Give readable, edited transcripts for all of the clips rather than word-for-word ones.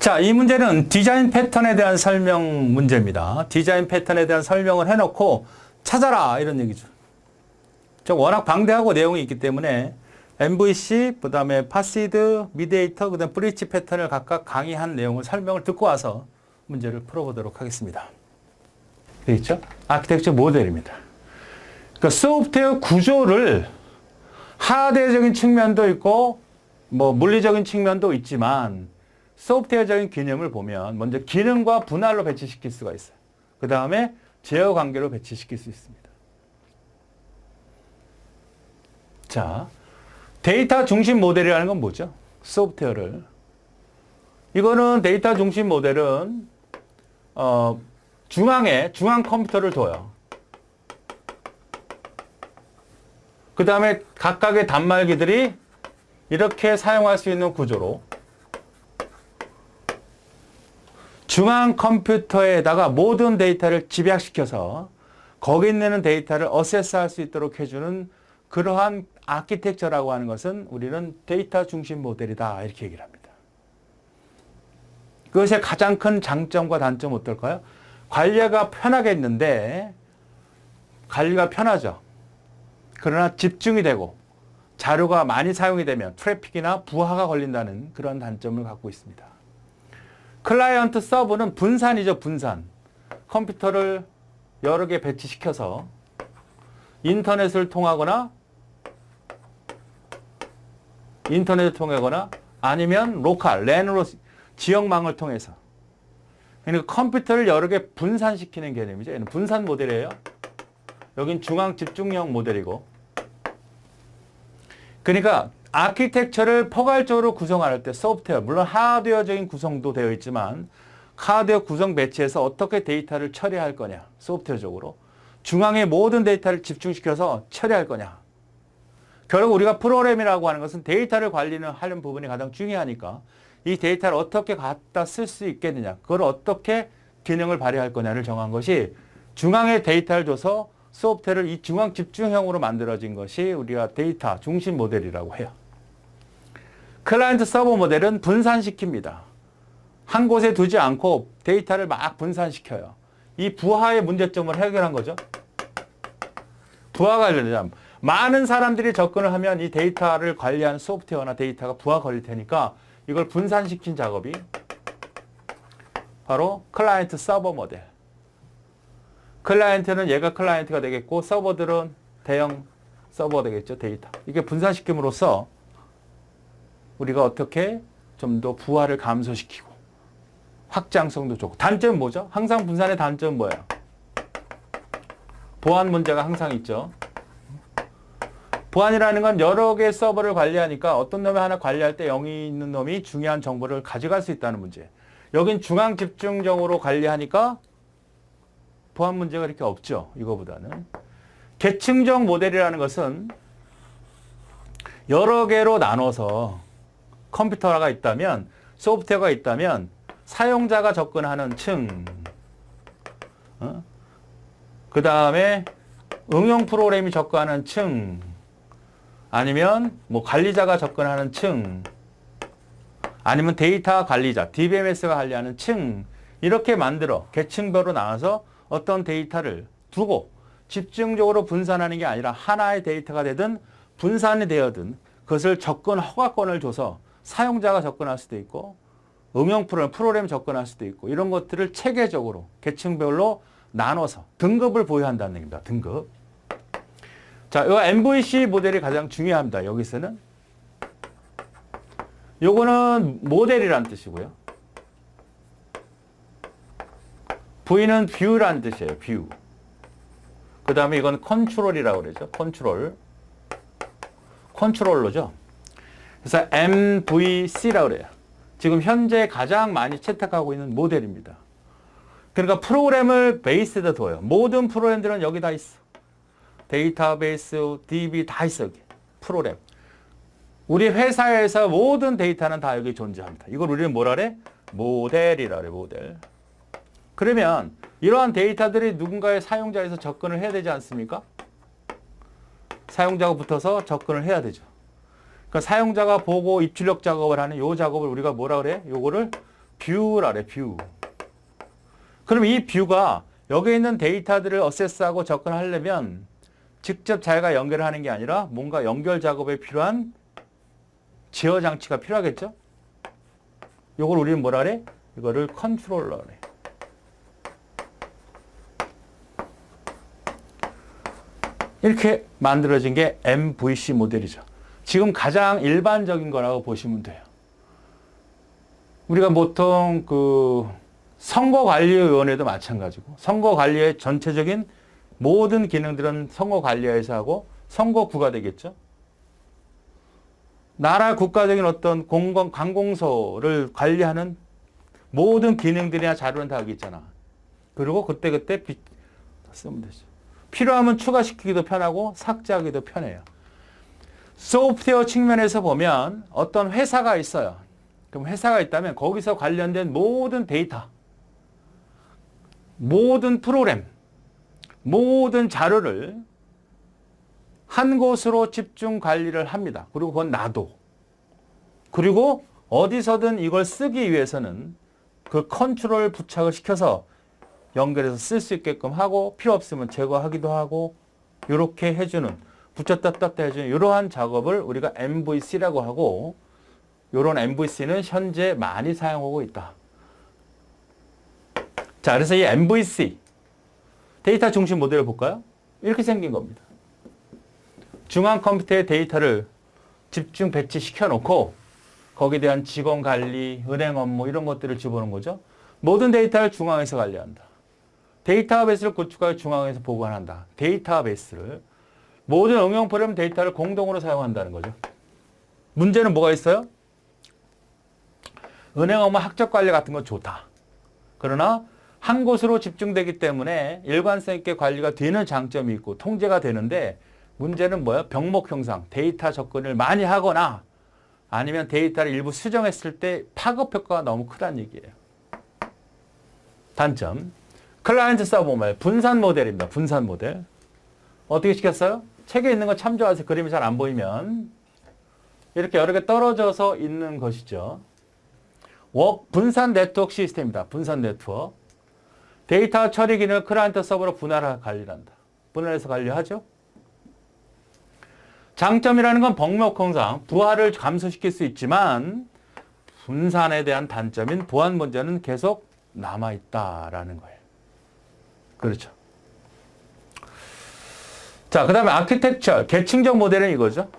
자, 이 문제는 디자인 패턴에 대한 설명 문제입니다. 디자인 패턴에 대한 설명을 해놓고 찾아라 이런 얘기죠. 워낙 방대하고 내용이 있기 때문에 MVC, 그 다음에 파시드, 미디에이터, 그 다음에 브리치 패턴을 각각 강의한 내용을 설명을 듣고 와서 문제를 풀어보도록 하겠습니다. 되겠죠? 아키텍처 모델입니다. 그러니까 소프트웨어 구조를 하드웨어적인 측면도 있고 물리적인 측면도 있지만 소프트웨어적인 개념을 보면 먼저 기능과 분할로 배치시킬 수가 있어요. 그 다음에 제어 관계로 배치시킬 수 있습니다. 자, 데이터 중심 모델이라는 건 뭐죠? 소프트웨어를. 이거는 데이터 중심 모델은 중앙에 중앙 컴퓨터를 둬요. 그 다음에 각각의 단말기들이 이렇게 사용할 수 있는 구조로 중앙 컴퓨터에다가 모든 데이터를 집약시켜서 거기 있는 데이터를 어세스할 수 있도록 해주는 그러한 아키텍처라고 하는 것은 우리는 데이터 중심 모델이다 이렇게 얘기를 합니다. 그것의 가장 큰 장점과 단점은 어떨까요? 관리가 편하겠는데 관리가 편하죠. 그러나 집중이 되고 자료가 많이 사용이 되면 트래픽이나 부하가 걸린다는 그런 단점을 갖고 있습니다. 클라이언트 서버는 분산이죠, 분산. 컴퓨터를 여러 개 배치시켜서 인터넷을 통하거나 아니면 로컬, 랜으로 지역망을 통해서. 그러니까 컴퓨터를 여러 개 분산시키는 개념이죠. 얘는 분산 모델이에요. 여긴 중앙 집중형 모델이고. 그러니까 아키텍처를 포괄적으로 구성할 때 소프트웨어, 물론 하드웨어적인 구성도 되어 있지만 하드웨어 구성 배치에서 어떻게 데이터를 처리할 거냐, 소프트웨어적으로. 중앙에 모든 데이터를 집중시켜서 처리할 거냐. 결국 우리가 프로그램이라고 하는 것은 데이터를 하는 부분이 가장 중요하니까 이 데이터를 어떻게 갖다 쓸 수 있겠느냐, 그걸 어떻게 기능을 발휘할 거냐를 정한 것이 중앙에 데이터를 줘서 소프트웨어를 이 중앙 집중형으로 만들어진 것이 우리가 데이터 중심 모델이라고 해요. 클라이언트 서버 모델은 분산시킵니다. 한 곳에 두지 않고 데이터를 막 분산시켜요. 이 부하의 문제점을 해결한 거죠. 부하 관련, 많은 사람들이 접근을 하면 이 데이터를 관리하는 소프트웨어나 데이터가 부하 걸릴 테니까 이걸 분산시킨 작업이 바로 클라이언트 서버 모델. 클라이언트는 얘가 클라이언트가 되겠고 서버들은 대형 서버가 되겠죠, 데이터. 이게 분산시킴으로써 우리가 어떻게 좀 더 부하를 감소시키고 확장성도 좋고. 단점은 뭐죠? 항상 분산의 단점은 뭐예요? 보안 문제가 항상 있죠. 보안이라는 건 여러 개의 서버를 관리하니까 어떤 놈이 하나 관리할 때 영이 있는 놈이 중요한 정보를 가져갈 수 있다는 문제. 여긴 중앙 집중적으로 관리하니까 보안 문제가 이렇게 없죠. 이거보다는. 계층적 모델이라는 것은 여러 개로 나눠서 컴퓨터가 있다면, 소프트웨어가 있다면 사용자가 접근하는 층, 그 다음에 응용 프로그램이 접근하는 층, 아니면 관리자가 접근하는 층, 아니면 데이터 관리자, DBMS가 관리하는 층, 이렇게 만들어 계층별로 나눠서 어떤 데이터를 두고 집중적으로 분산하는 게 아니라 하나의 데이터가 되든 분산이 되어든 그것을 접근 허가권을 줘서 사용자가 접근할 수도 있고 응용 프로그램 접근할 수도 있고 이런 것들을 체계적으로 계층별로 나눠서 등급을 보유한다는 얘기입니다. 등급. 자, 이 MVC 모델이 가장 중요합니다. 여기서는. 요거는 모델이라는 뜻이고요. V는 뷰라는 뜻이에요. 뷰. 그 다음에 이건 컨트롤이라고 그러죠. 컨트롤러죠. 그래서 MVC라고 그래요. 지금 현재 가장 많이 채택하고 있는 모델입니다. 그러니까 프로그램을 베이스에다 둬요. 모든 프로그램들은 여기 다 있어. 데이터베이스, DB 다 있어. 여기. 프로그램. 우리 회사에서 모든 데이터는 다 여기 존재합니다. 이걸 우리는 뭐라 그래? 모델이라 그래. 모델. 그러면 이러한 데이터들이 누군가의 사용자에서 접근을 해야 되지 않습니까? 사용자가 붙어서 접근을 해야 되죠. 그러니까 사용자가 보고 입출력 작업을 하는 이 작업을 우리가 뭐라 그래? 요거를 뷰라 그래, 뷰. 그럼 이 뷰가 여기 있는 데이터들을 어세스하고 접근하려면 직접 자기가 연결을 하는 게 아니라 뭔가 연결 작업에 필요한 제어 장치가 필요하겠죠? 이걸 우리는 뭐라 그래? 이거를 컨트롤러 그래. 이렇게 만들어진 게 MVC 모델이죠. 지금 가장 일반적인 거라고 보시면 돼요. 우리가 보통 그 선거관리위원회도 마찬가지고 선거관리의 전체적인 모든 기능들은 선거관리위에서 하고 선거구가 되겠죠. 나라 국가적인 어떤 관공서를 관리하는 모든 기능들이나 자료는 다 여기 있잖아. 그리고 그때그때 쓰면 되죠. 필요하면 추가시키기도 편하고 삭제하기도 편해요. 소프트웨어 측면에서 보면 어떤 회사가 있어요. 그럼 회사가 있다면 거기서 관련된 모든 데이터, 모든 프로그램, 모든 자료를 한 곳으로 집중 관리를 합니다. 그리고 그건 나도. 그리고 어디서든 이걸 쓰기 위해서는 그 컨트롤 부착을 시켜서 연결해서 쓸 수 있게끔 하고 필요 없으면 제거하기도 하고 이렇게 해주는 붙였다 떴다 해주는 이러한 작업을 우리가 MVC라고 하고 이런 MVC는 현재 많이 사용하고 있다. 자, 그래서 이 MVC 데이터 중심 모델을 볼까요? 이렇게 생긴 겁니다. 중앙 컴퓨터의 데이터를 집중 배치시켜 놓고 거기에 대한 직원 관리, 은행 업무 이런 것들을 집어넣은 거죠. 모든 데이터를 중앙에서 관리한다. 데이터베이스를 구축하여 중앙에서 보관한다. 데이터베이스를 모든 응용 프로그램 데이터를 공동으로 사용한다는 거죠. 문제는 뭐가 있어요? 은행 업무 학적 관리 같은 건 좋다. 그러나 한 곳으로 집중되기 때문에 일관성 있게 관리가 되는 장점이 있고 통제가 되는데 문제는 뭐예요? 병목 형상, 데이터 접근을 많이 하거나 아니면 데이터를 일부 수정했을 때 파급 효과가 너무 크다는 얘기예요. 단점. 클라이언트 서버 모델, 분산 모델입니다. 분산 모델. 어떻게 시켰어요? 책에 있는 거 참조하세요. 그림이 잘 안 보이면. 이렇게 여러 개 떨어져서 있는 것이죠. 분산 네트워크 시스템입니다. 분산 네트워크. 데이터 처리 기능을 클라이언트 서버로 분할해서 관리한다. 분할해서 관리하죠. 장점이라는 건 병목 형상, 부하를 감소시킬 수 있지만 분산에 대한 단점인 보안 문제는 계속 남아있다라는 거예요. 그렇죠. 자, 그 다음에 아키텍처, 계층적 모델은 이거죠.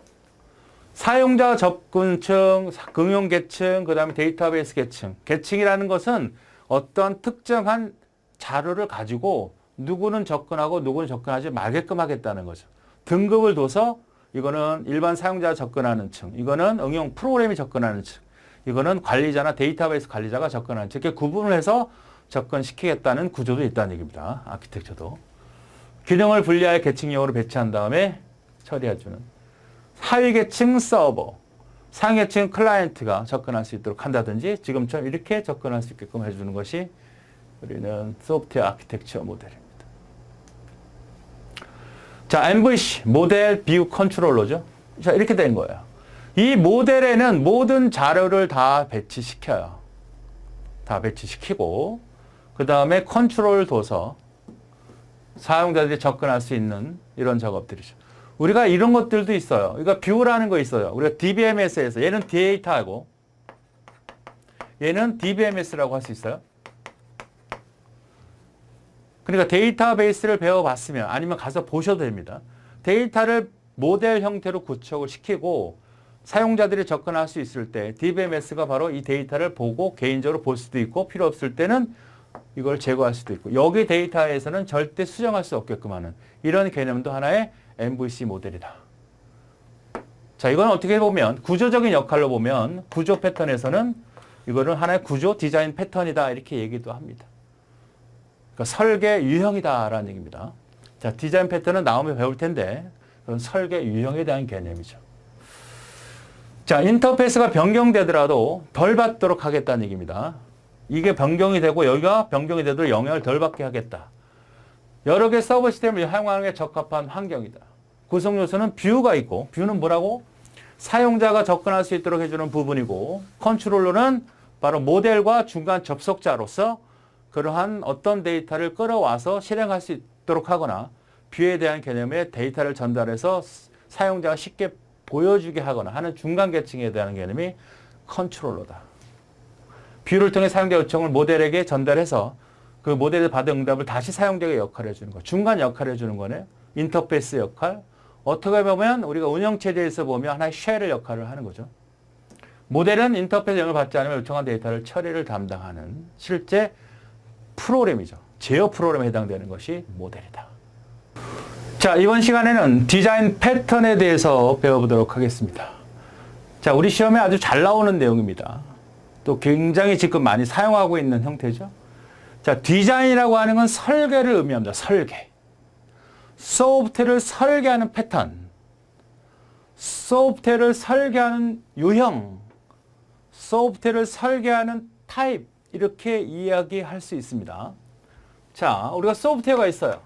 사용자 접근층, 응용 계층, 그 다음에 데이터베이스 계층. 계층이라는 것은 어떤 특정한 자료를 가지고 누구는 접근하고 누구는 접근하지 말게끔 하겠다는 거죠. 등급을 둬서 이거는 일반 사용자가 접근하는 층, 이거는 응용 프로그램이 접근하는 층, 이거는 관리자나 데이터베이스 관리자가 접근하는 층, 이렇게 구분을 해서 접근시키겠다는 구조도 있다는 얘기입니다. 아키텍처도. 기능을 분리하여 계층형으로 배치한 다음에 처리해주는. 하위계층 서버, 상위계층 클라이언트가 접근할 수 있도록 한다든지 지금처럼 이렇게 접근할 수 있게끔 해주는 것이 우리는 소프트웨어 아키텍처 모델입니다. 자, MVC, 모델 뷰 컨트롤러죠. 자, 이렇게 된 거예요. 이 모델에는 모든 자료를 다 배치시켜요. 다 배치시키고 그 다음에 컨트롤 둬서 사용자들이 접근할 수 있는 이런 작업들이죠. 우리가 이런 것들도 있어요. 그러니까 뷰라는 거 있어요. 우리가 DBMS에서 얘는 데이터하고 얘는 DBMS라고 할 수 있어요. 그러니까 데이터베이스를 배워봤으면 아니면 가서 보셔도 됩니다. 데이터를 모델 형태로 구축을 시키고 사용자들이 접근할 수 있을 때 DBMS가 바로 이 데이터를 보고 개인적으로 볼 수도 있고 필요 없을 때는 이걸 제거할 수도 있고 여기 데이터에서는 절대 수정할 수 없게끔 하는 이런 개념도 하나의 MVC 모델이다. 자, 이건 어떻게 보면 구조적인 역할로 보면 구조 패턴에서는 이거는 하나의 구조 디자인 패턴이다 이렇게 얘기도 합니다. 그러니까 설계 유형이다라는 얘기입니다. 자, 디자인 패턴은 나오면 배울 텐데 그건 설계 유형에 대한 개념이죠. 자, 인터페이스가 변경되더라도 덜 받도록 하겠다는 얘기입니다. 이게 변경이 되고 여기가 변경이 되도록 영향을 덜 받게 하겠다. 여러 개 서버 시스템을 사용하는 게 적합한 환경이다. 구성 요소는 뷰가 있고 뷰는 뭐라고? 사용자가 접근할 수 있도록 해주는 부분이고 컨트롤러는 바로 모델과 중간 접속자로서 그러한 어떤 데이터를 끌어와서 실행할 수 있도록 하거나 뷰에 대한 개념의 데이터를 전달해서 사용자가 쉽게 보여주게 하거나 하는 중간 계층에 대한 개념이 컨트롤러다. 뷰를 통해 사용자 요청을 모델에게 전달해서 그 모델에서 받은 응답을 다시 사용자에게 역할을 해주는 거. 중간 역할을 해주는 거네요. 인터페이스 역할. 어떻게 보면 우리가 운영체제에서 보면 하나의 쉘의 역할을 하는 거죠. 모델은 인터페이스 영향을 받지 않으면 요청한 데이터를 처리를 담당하는 실제 프로그램이죠. 제어 프로그램에 해당되는 것이 모델이다. 자, 이번 시간에는 디자인 패턴에 대해서 배워보도록 하겠습니다. 자, 우리 시험에 아주 잘 나오는 내용입니다. 또 굉장히 지금 많이 사용하고 있는 형태죠. 자, 디자인이라고 하는 건 설계를 의미합니다. 설계. 소프트웨어를 설계하는 패턴. 소프트웨어를 설계하는 유형. 소프트웨어를 설계하는 타입. 이렇게 이야기할 수 있습니다. 자, 우리가 소프트웨어가 있어요.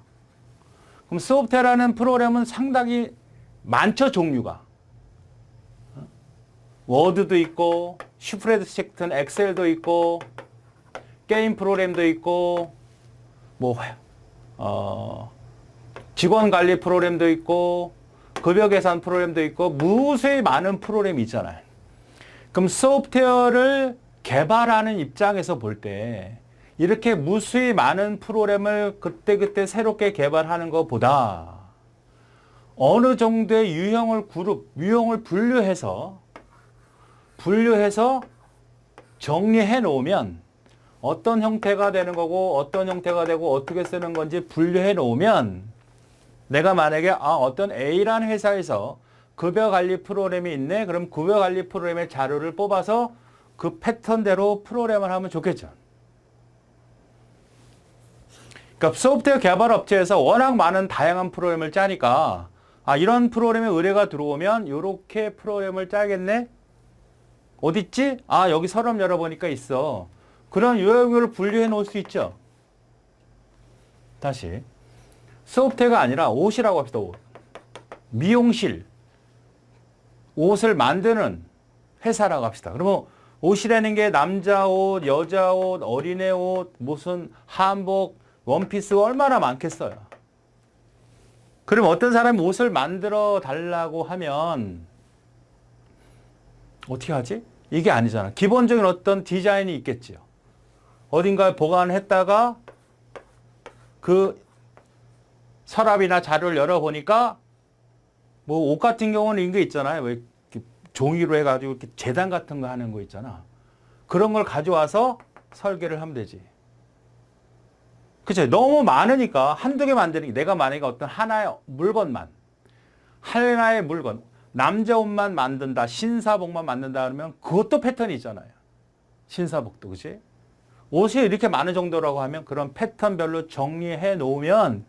그럼 소프트웨어라는 프로그램은 상당히 많죠, 종류가. 워드도 있고, 스프레드시트, 엑셀도 있고, 게임 프로그램도 있고, 직원 관리 프로그램도 있고, 급여 계산 프로그램도 있고, 무수히 많은 프로그램이 있잖아요. 그럼 소프트웨어를 개발하는 입장에서 볼 때 이렇게 무수히 많은 프로그램을 그때그때 새롭게 개발하는 것보다 어느 정도의 유형을 분류해서 정리해 놓으면 어떤 형태가 되는 거고 어떤 형태가 되고 어떻게 쓰는 건지 분류해 놓으면 내가 만약에 어떤 A라는 회사에서 급여 관리 프로그램이 있네. 그럼 급여 관리 프로그램의 자료를 뽑아서 그 패턴대로 프로그램을 하면 좋겠죠. 그러니까 소프트웨어 개발 업체에서 워낙 많은 다양한 프로그램을 짜니까 이런 프로그램에 의뢰가 들어오면 이렇게 프로그램을 짜겠네. 어딨지? 여기 서랍 열어보니까 있어. 그런 유형을 분류해 놓을 수 있죠. 다시 소프트웨어가 아니라 옷이라고 합시다. 옷. 미용실. 옷을 만드는 회사라고 합시다. 그러면 옷이라는 게 남자 옷, 여자 옷, 어린애 옷, 무슨 한복, 원피스 얼마나 많겠어요. 그럼 어떤 사람이 옷을 만들어 달라고 하면 어떻게 하지? 이게 아니잖아. 기본적인 어떤 디자인이 있겠지요. 어딘가에 보관했다가 그 서랍이나 자료를 열어보니까 옷 같은 경우는 이런 게 있잖아요. 왜 종이로 해가지고 이렇게 재단 같은 거 하는 거 있잖아. 그런 걸 가져와서 설계를 하면 되지. 그치? 너무 많으니까 한두 개 만드는 게 내가 만약에 어떤 하나의 물건, 남자 옷만 만든다, 신사복만 만든다 그러면 그것도 패턴이 있잖아요. 신사복도, 그치? 옷이 이렇게 많은 정도라고 하면 그런 패턴별로 정리해 놓으면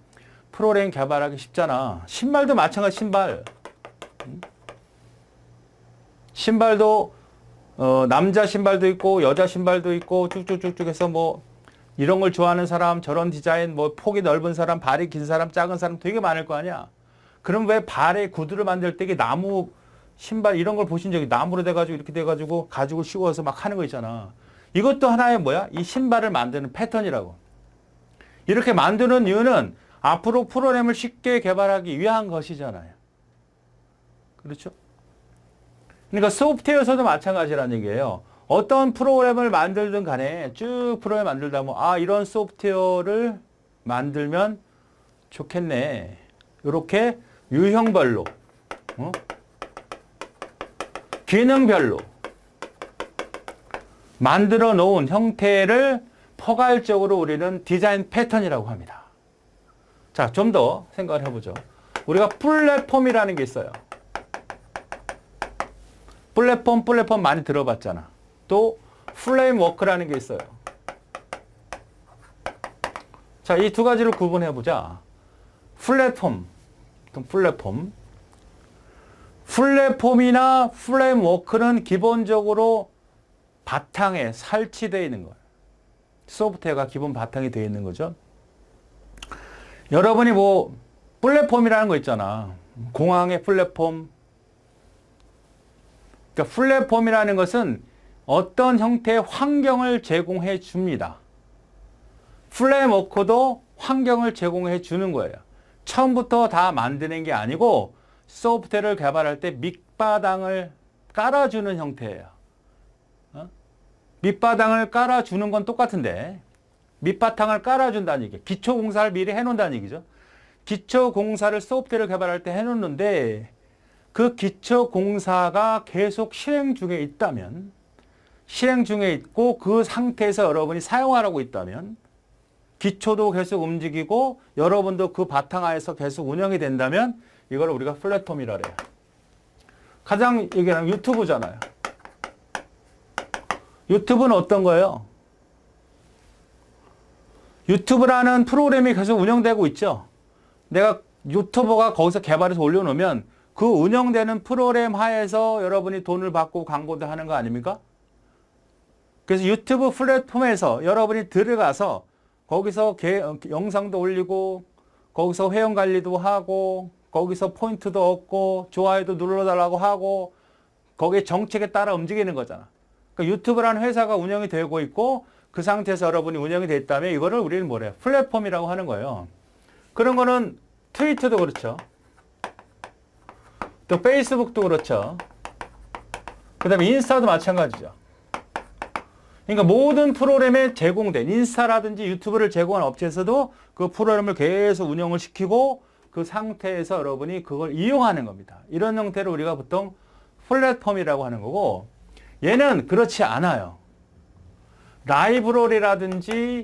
프로그램 개발하기 쉽잖아. 신발도 마찬가지, 신발도 남자 신발도 있고 여자 신발도 있고 쭉쭉쭉쭉 해서 이런 걸 좋아하는 사람, 저런 디자인, 폭이 넓은 사람, 발이 긴 사람, 작은 사람 되게 많을 거 아니야. 그럼 왜 발에 구두를 만들 때 나무 신발 이런 걸 보신 적이 나무로 돼가지고 이렇게 돼가지고 가죽을 씌워서 막 하는 거 있잖아. 이것도 하나의 이 신발을 만드는 패턴이라고. 이렇게 만드는 이유는 앞으로 프로그램을 쉽게 개발하기 위한 것이잖아요. 그렇죠? 그러니까 소프트웨어에서도 마찬가지라는 얘기예요. 어떤 프로그램을 만들든 간에 쭉 프로그램 만들다 보면 이런 소프트웨어를 만들면 좋겠네. 이렇게 유형별로, 기능별로 만들어 놓은 형태를 포괄적으로 우리는 디자인 패턴이라고 합니다. 자, 좀 더 생각을 해보죠. 우리가 플랫폼이라는 게 있어요. 플랫폼 많이 들어봤잖아. 또 프레임워크라는 게 있어요. 자, 이 두 가지를 구분해보자. 플랫폼이나 프레임워크는 기본적으로 바탕에 설치되어 있는 거예요. 소프트웨어가 기본 바탕이 되어 있는 거죠. 여러분이 플랫폼이라는 거 있잖아. 공항의 플랫폼. 그러니까 플랫폼이라는 것은 어떤 형태의 환경을 제공해 줍니다. 플레임워크도 환경을 제공해 주는 거예요. 처음부터 다 만드는 게 아니고 소프트웨어를 개발할 때 밑바탕을 깔아주는 형태예요. 밑바탕을 깔아주는 건 똑같은데 밑바탕을 깔아준다는 얘기예요. 기초공사를 미리 해놓는다는 얘기죠. 기초공사를 소프트웨어를 개발할 때 해놓는데 그 기초공사가 계속 실행 중에 있다면 실행 중에 있고 그 상태에서 여러분이 사용하라고 있다면 기초도 계속 움직이고 여러분도 그 바탕하에서 계속 운영이 된다면 이걸 우리가 플랫폼이라 그래요. 가장 얘기하는 유튜브잖아요. 유튜브는 어떤 거예요? 유튜브라는 프로그램이 계속 운영되고 있죠. 내가 유튜버가 거기서 개발해서 올려놓으면 그 운영되는 프로그램 하에서 여러분이 돈을 받고 광고도 하는 거 아닙니까? 그래서 유튜브 플랫폼에서 여러분이 들어가서 거기서 영상도 올리고 거기서 회원 관리도 하고 거기서 포인트도 얻고 좋아요도 눌러달라고 하고 거기에 정책에 따라 움직이는 거잖아. 그러니까 유튜브라는 회사가 운영이 되고 있고 그 상태에서 여러분이 운영이 됐다면 이거를 우리는 뭐래요? 플랫폼이라고 하는 거예요. 그런 거는 트위터도 그렇죠. 또 페이스북도 그렇죠. 그 다음에 인스타도 마찬가지죠. 그러니까 모든 프로그램에 제공된 인스타라든지 유튜브를 제공한 업체에서도 그 프로그램을 계속 운영을 시키고 그 상태에서 여러분이 그걸 이용하는 겁니다. 이런 형태를 우리가 보통 플랫폼이라고 하는 거고 얘는 그렇지 않아요. 라이브러리라든지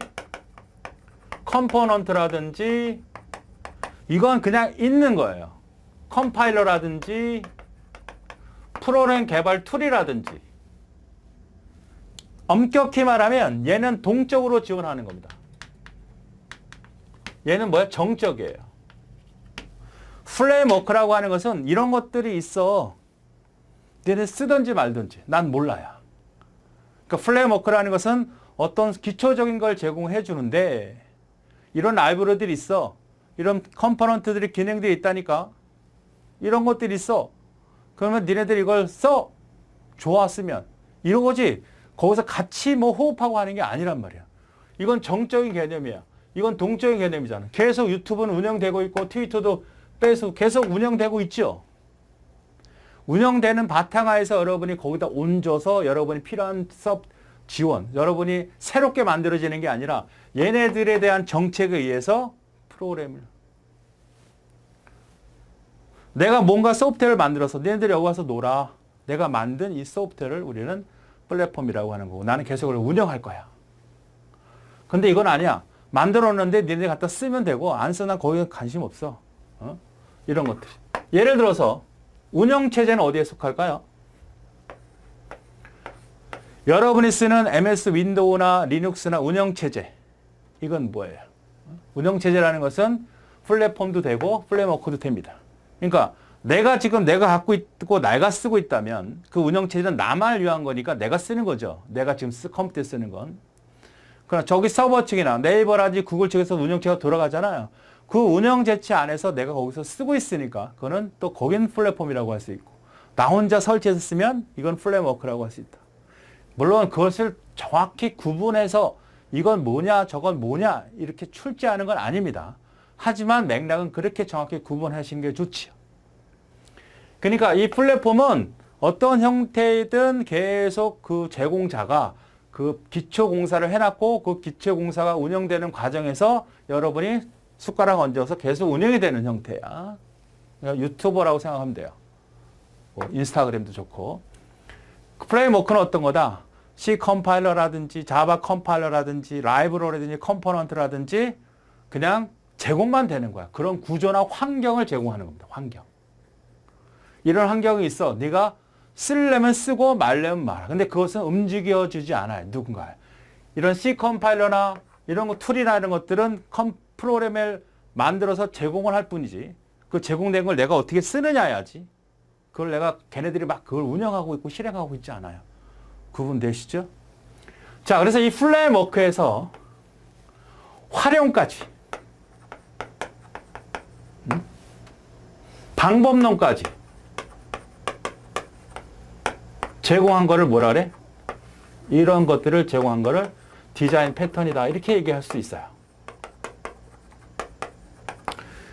컴포넌트라든지 이건 그냥 있는 거예요. 컴파일러라든지 프로그램 개발 툴이라든지 엄격히 말하면 얘는 동적으로 지원하는 겁니다. 얘는 뭐야? 정적이에요. 플레임워크라고 하는 것은 이런 것들이 있어. 얘네 쓰든지 말든지 난 몰라요. 그러니까 플레임워크라는 것은 어떤 기초적인 걸 제공해 주는데 이런 라이브러리들이 있어. 이런 컴포넌트들이 기능들이 있다니까. 이런 것들이 있어. 그러면 니네들이 이걸 써. 좋았으면. 이런 거지. 거기서 같이 뭐 호흡하고 하는 게 아니란 말이야. 이건 정적인 개념이야. 이건 동적인 개념이잖아. 계속 유튜브는 운영되고 있고 트위터도 계속 운영되고 있죠. 운영되는 바탕하에서 여러분이 거기다 얹어서 여러분이 필요한 섭 지원, 여러분이 새롭게 만들어지는 게 아니라 얘네들에 대한 정책에 의해서 프로그램을 내가 뭔가 소프트웨어를 만들어서 얘네들이 여기 와서 놀아. 내가 만든 이 소프트웨어를 우리는 플랫폼이라고 하는 거고 나는 계속 그걸 운영할 거야. 근데 이건 아니야. 만들었는데 니네 갖다 쓰면 되고 안 쓰나 거기에 관심 없어. 이런 것들. 예를 들어서 운영체제는 어디에 속할까요? 여러분이 쓰는 MS 윈도우나 리눅스나 운영체제. 이건 뭐예요? 운영체제라는 것은 플랫폼도 되고 플레임워크도 됩니다. 그러니까 내가 갖고 있고 내가 쓰고 있다면 그 운영체제는 나만 위한 거니까 내가 쓰는 거죠. 내가 지금 컴퓨터에 쓰는 건. 그러나 저기 서버 측이나 네이버라든지 구글 측에서 운영체제가 돌아가잖아요. 그 운영체제 안에서 내가 거기서 쓰고 있으니까 그거는 또 거긴 플랫폼이라고 할 수 있고 나 혼자 설치해서 쓰면 이건 플레임워크라고 할 수 있다. 물론 그것을 정확히 구분해서 이건 뭐냐 저건 뭐냐 이렇게 출제하는 건 아닙니다. 하지만 맥락은 그렇게 정확히 구분하시는 게 좋지요. 그러니까 이 플랫폼은 어떤 형태든 계속 그 제공자가 그 기초공사를 해놨고 그 기초공사가 운영되는 과정에서 여러분이 숟가락 얹어서 계속 운영이 되는 형태야. 그러니까 유튜버라고 생각하면 돼요. 뭐 인스타그램도 좋고. 프레임워크는 어떤 거다? C 컴파일러라든지 자바 컴파일러라든지 라이브러리라든지 컴포넌트라든지 그냥 제공만 되는 거야. 그런 구조나 환경을 제공하는 겁니다. 환경. 이런 환경이 있어. 네가 쓰려면 쓰고 말려면 말아. 근데 그것은 움직여주지 않아요. 누군가. 이런 C 컴파일러나 이런 거 툴이나 이런 것들은 프로그램을 만들어서 제공을 할 뿐이지. 그 제공된 걸 내가 어떻게 쓰느냐야지. 그걸 내가 걔네들이 막 그걸 운영하고 있고 실행하고 있지 않아요. 구분되시죠? 자, 그래서 이 플레임워크에서 활용까지 방법론까지 제공한 거를 뭐라 그래? 이런 것들을 제공한 거를 디자인 패턴이다. 이렇게 얘기할 수 있어요.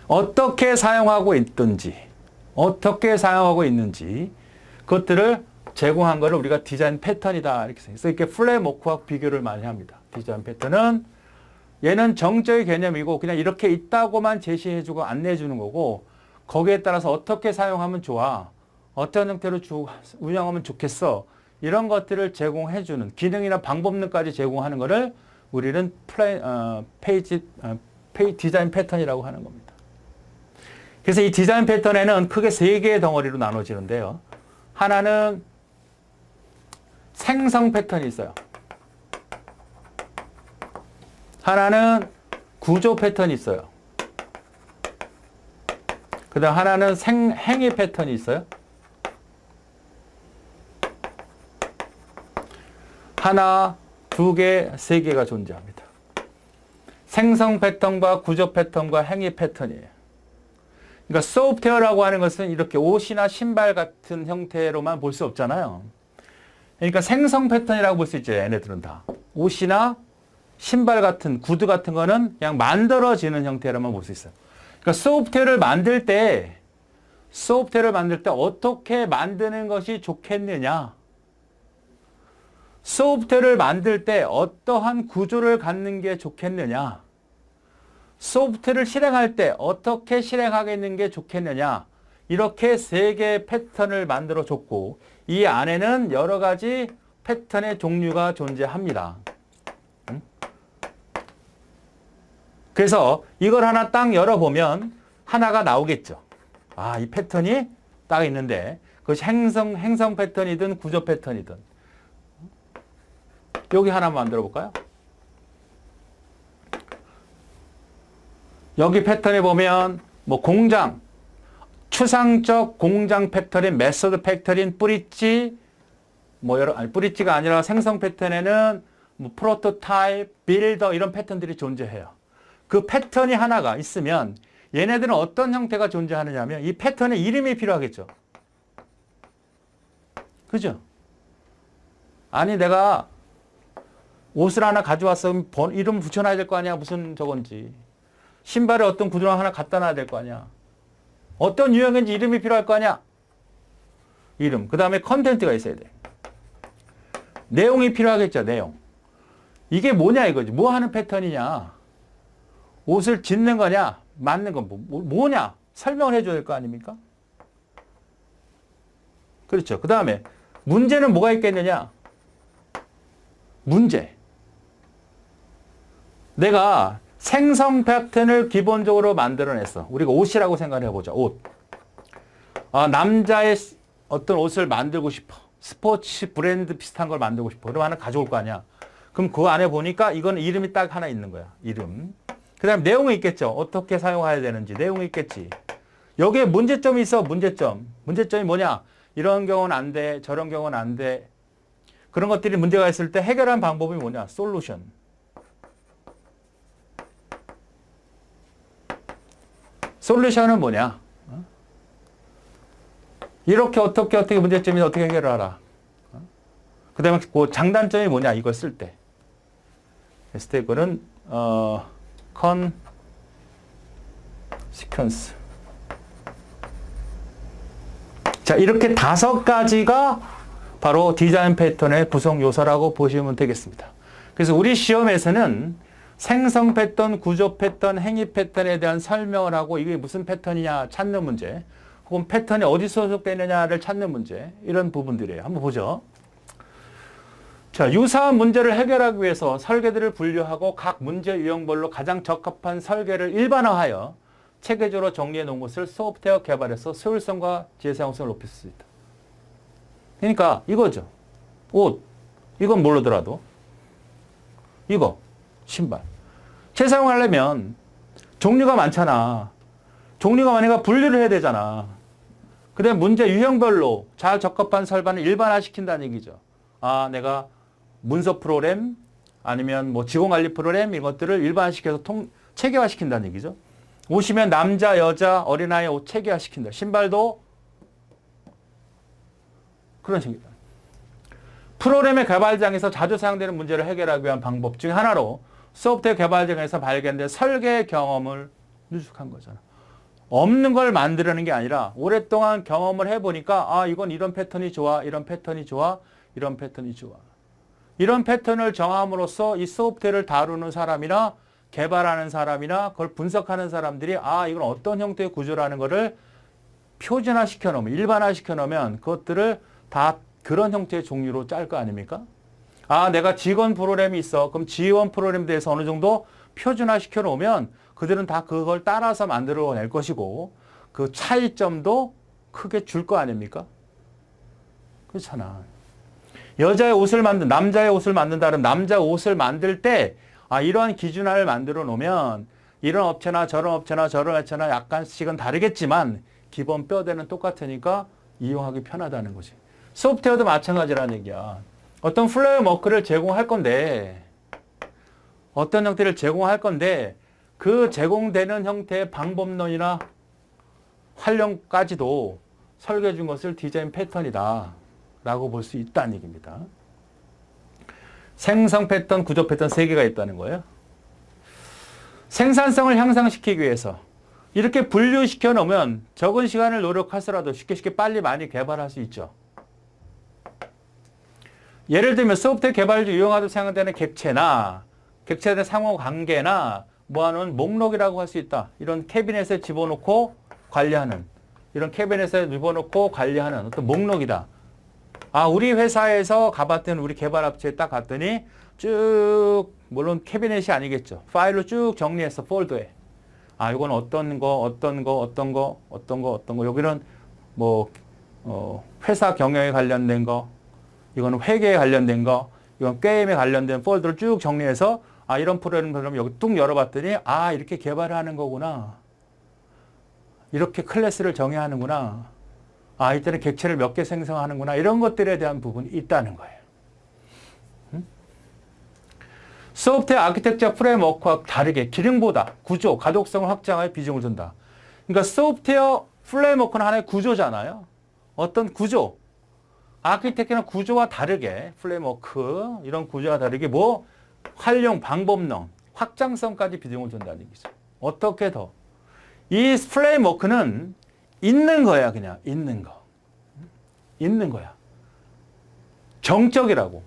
어떻게 사용하고 있든지, 그것들을 제공한 거를 우리가 디자인 패턴이다. 이렇게 생각해서 이렇게 플레모크와 비교를 많이 합니다. 디자인 패턴은 얘는 정적의 개념이고 그냥 이렇게 있다고만 제시해주고 안내해주는 거고 거기에 따라서 어떻게 사용하면 좋아, 어떤 형태로 운영하면 좋겠어, 이런 것들을 제공해주는 기능이나 방법론까지 제공하는 거를 우리는 디자인 패턴이라고 하는 겁니다. 그래서 이 디자인 패턴에는 크게 세 개의 덩어리로 나눠지는데요. 하나는 생성 패턴이 있어요. 하나는 구조 패턴이 있어요. 그 다음 하나는 행위 패턴이 있어요. 하나, 두 개, 세 개가 존재합니다. 생성 패턴과 구조 패턴과 행위 패턴이에요. 그러니까 소프트웨어라고 하는 것은 이렇게 옷이나 신발 같은 형태로만 볼 수 없잖아요. 그러니까 생성 패턴이라고 볼 수 있죠. 얘네들은 다. 옷이나 신발 같은, 구두 같은 거는 그냥 만들어지는 형태로만 볼 수 있어요. 그러니까 소프트웨어를 만들 때 어떻게 만드는 것이 좋겠느냐. 소프트웨어를 만들 때 어떠한 구조를 갖는 게 좋겠느냐. 소프트웨어를 실행할 때 어떻게 실행하겠는 게 좋겠느냐. 이렇게 세 개의 패턴을 만들어 줬고 이 안에는 여러 가지 패턴의 종류가 존재합니다. 그래서 이걸 하나 딱 열어보면 하나가 나오겠죠. 아, 이 패턴이 딱 있는데 그것이 행성 패턴이든 구조 패턴이든 여기 하나 만들어 볼까요? 여기 패턴에 보면 뭐 공장, 추상적 공장 패턴인 메소드 패턴인 뿌리찌, 뿌리찌가 아니라 생성 패턴에는 뭐 프로토타입, 빌더 이런 패턴들이 존재해요. 그 패턴이 하나가 있으면 얘네들은 어떤 형태가 존재하느냐면 이 패턴에 이름이 필요하겠죠. 그죠? 아니 내가 옷을 하나 가져왔어. 그럼 이름 붙여놔야 될 거 아니야. 무슨 저건지. 신발에 어떤 구두 하나 갖다 놔야 될 거 아니야. 어떤 유형인지 이름이 필요할 거 아니야. 이름. 그 다음에 컨텐츠가 있어야 돼. 내용이 필요하겠죠. 내용. 이게 뭐냐 이거지. 뭐 하는 패턴이냐. 옷을 짓는 거냐. 맞는 건 뭐냐. 설명을 해줘야 될 거 아닙니까? 그렇죠. 그 다음에 문제는 뭐가 있겠느냐. 문제. 내가 생성 패턴을 기본적으로 만들어냈어. 우리가 옷이라고 생각을 해보자. 옷. 남자의 어떤 옷을 만들고 싶어. 스포츠 브랜드 비슷한 걸 만들고 싶어. 그럼 하나 가져올 거 아니야. 그럼 그 안에 보니까 이거는 이름이 딱 하나 있는 거야. 이름. 그 다음에 내용이 있겠죠. 어떻게 사용해야 되는지 내용이 있겠지. 여기에 문제점이 있어. 문제점. 문제점이 뭐냐. 이런 경우는 안 돼. 저런 경우는 안 돼. 그런 것들이 문제가 있을 때 해결하는 방법이 뭐냐. 솔루션. 솔루션은 뭐냐? 이렇게 어떻게 문제점이 어떻게 해결을 하라. 그 다음에 그 장단점이 뭐냐? 이걸 쓸 때. 했을 때 이거는 시퀀스. 자, 이렇게 5가지가 바로 디자인 패턴의 구성 요소라고 보시면 되겠습니다. 그래서 우리 시험에서는 생성 패턴, 구조 패턴, 행위 패턴에 대한 설명을 하고 이게 무슨 패턴이냐 찾는 문제, 혹은 패턴이 어디 소속되느냐를 찾는 문제, 이런 부분들이에요. 한번 보죠. 자, 유사한 문제를 해결하기 위해서 설계들을 분류하고 각 문제 유형별로 가장 적합한 설계를 일반화하여 체계적으로 정리해 놓은 것을 소프트웨어 개발에서 효율성과 지혜사용성을 높일 수 있다. 그러니까 이거죠. 옷. 이건 모르더라도 이거. 신발. 재사용하려면 종류가 많잖아. 종류가 많으니까 분류를 해야 되잖아. 그 다음에 문제 유형별로 잘 적합한 설반을 일반화시킨다는 얘기죠. 아, 내가 문서 프로그램 아니면 뭐 직원관리 프로그램 이런 것들을 일반화시켜서 체계화시킨다는 얘기죠. 옷이면 남자, 여자, 어린아이 옷 체계화시킨다. 신발도 그런 식입니다. 프로그램의 개발장에서 자주 사용되는 문제를 해결하기 위한 방법 중 하나로 소프트웨어 개발장에서 발견된 설계 경험을 누적한 거잖아. 없는 걸 만들려는 게 아니라 오랫동안 경험을 해보니까 이건 이런 패턴이 좋아, 이런 패턴이 좋아, 이런 패턴이 좋아. 이런 패턴을 정함으로써 이 소프트웨어를 다루는 사람이나 개발하는 사람이나 그걸 분석하는 사람들이 이건 어떤 형태의 구조라는 거를 표준화시켜 놓으면, 일반화시켜 놓으면 그것들을 다 그런 형태의 종류로 짤 거 아닙니까? 내가 직원 프로그램이 있어. 그럼 직원 프로그램에 대해서 어느 정도 표준화시켜 놓으면 그들은 다 그걸 따라서 만들어낼 것이고 그 차이점도 크게 줄 거 아닙니까? 그렇잖아. 여자의 옷을 남자의 옷을 만든다면 남자 옷을 만들 때 이러한 기준화를 만들어 놓으면 이런 업체나 저런 업체나 저런 업체나 약간씩은 다르겠지만 기본 뼈대는 똑같으니까 이용하기 편하다는 거지. 소프트웨어도 마찬가지라는 얘기야. 어떤 플레이워크를 제공할 건데 어떤 형태를 제공할 건데 그 제공되는 형태의 방법론이나 활용까지도 설계해 준 것을 디자인 패턴이다 라고 볼 수 있다는 얘기입니다. 생성 패턴, 구조 패턴 3개가 있다는 거예요. 생산성을 향상시키기 위해서 이렇게 분류시켜 놓으면 적은 시간을 노력하더라도 쉽게 빨리 많이 개발할 수 있죠. 예를 들면 소프트웨어 개발 중 유용하도록 사용되는 객체나 객체에 대한 상호관계나 모아놓은 목록이라고 할 수 있다. 이런 캐비넷에 집어넣고 관리하는 이런 캐비넷에 집어넣고 관리하는 어떤 목록이다. 우리 회사에서 가봤더니 우리 개발업체에 딱 갔더니 쭉 물론 캐비넷이 아니겠죠. 파일로 쭉 정리해서 폴더에 이건 어떤 거 여기는 뭐 회사 경영에 관련된 거 이거는 회계에 관련된 거 이건 게임에 관련된 폴더를 쭉 정리해서 이런 프로그램 여기 뚝 열어봤더니 이렇게 개발을 하는 거구나. 이렇게 클래스를 정해야 하는구나. 이때는 객체를 몇 개 생성하는구나. 이런 것들에 대한 부분이 있다는 거예요. 소프트웨어 아키텍처 프레임워크와 다르게 기능보다 구조, 가독성을 확장하여 비중을 둔다. 그러니까 소프트웨어 프레임워크는 하나의 구조잖아요. 어떤 구조, 아키텍처는 구조와 다르게 프레임워크 이런 구조와 다르게 활용 방법론, 확장성까지 비중을 둔다는 얘기죠. 어떻게 더? 이 프레임워크는 있는 거야, 그냥 있는 거. 있는 거야. 정적이라고.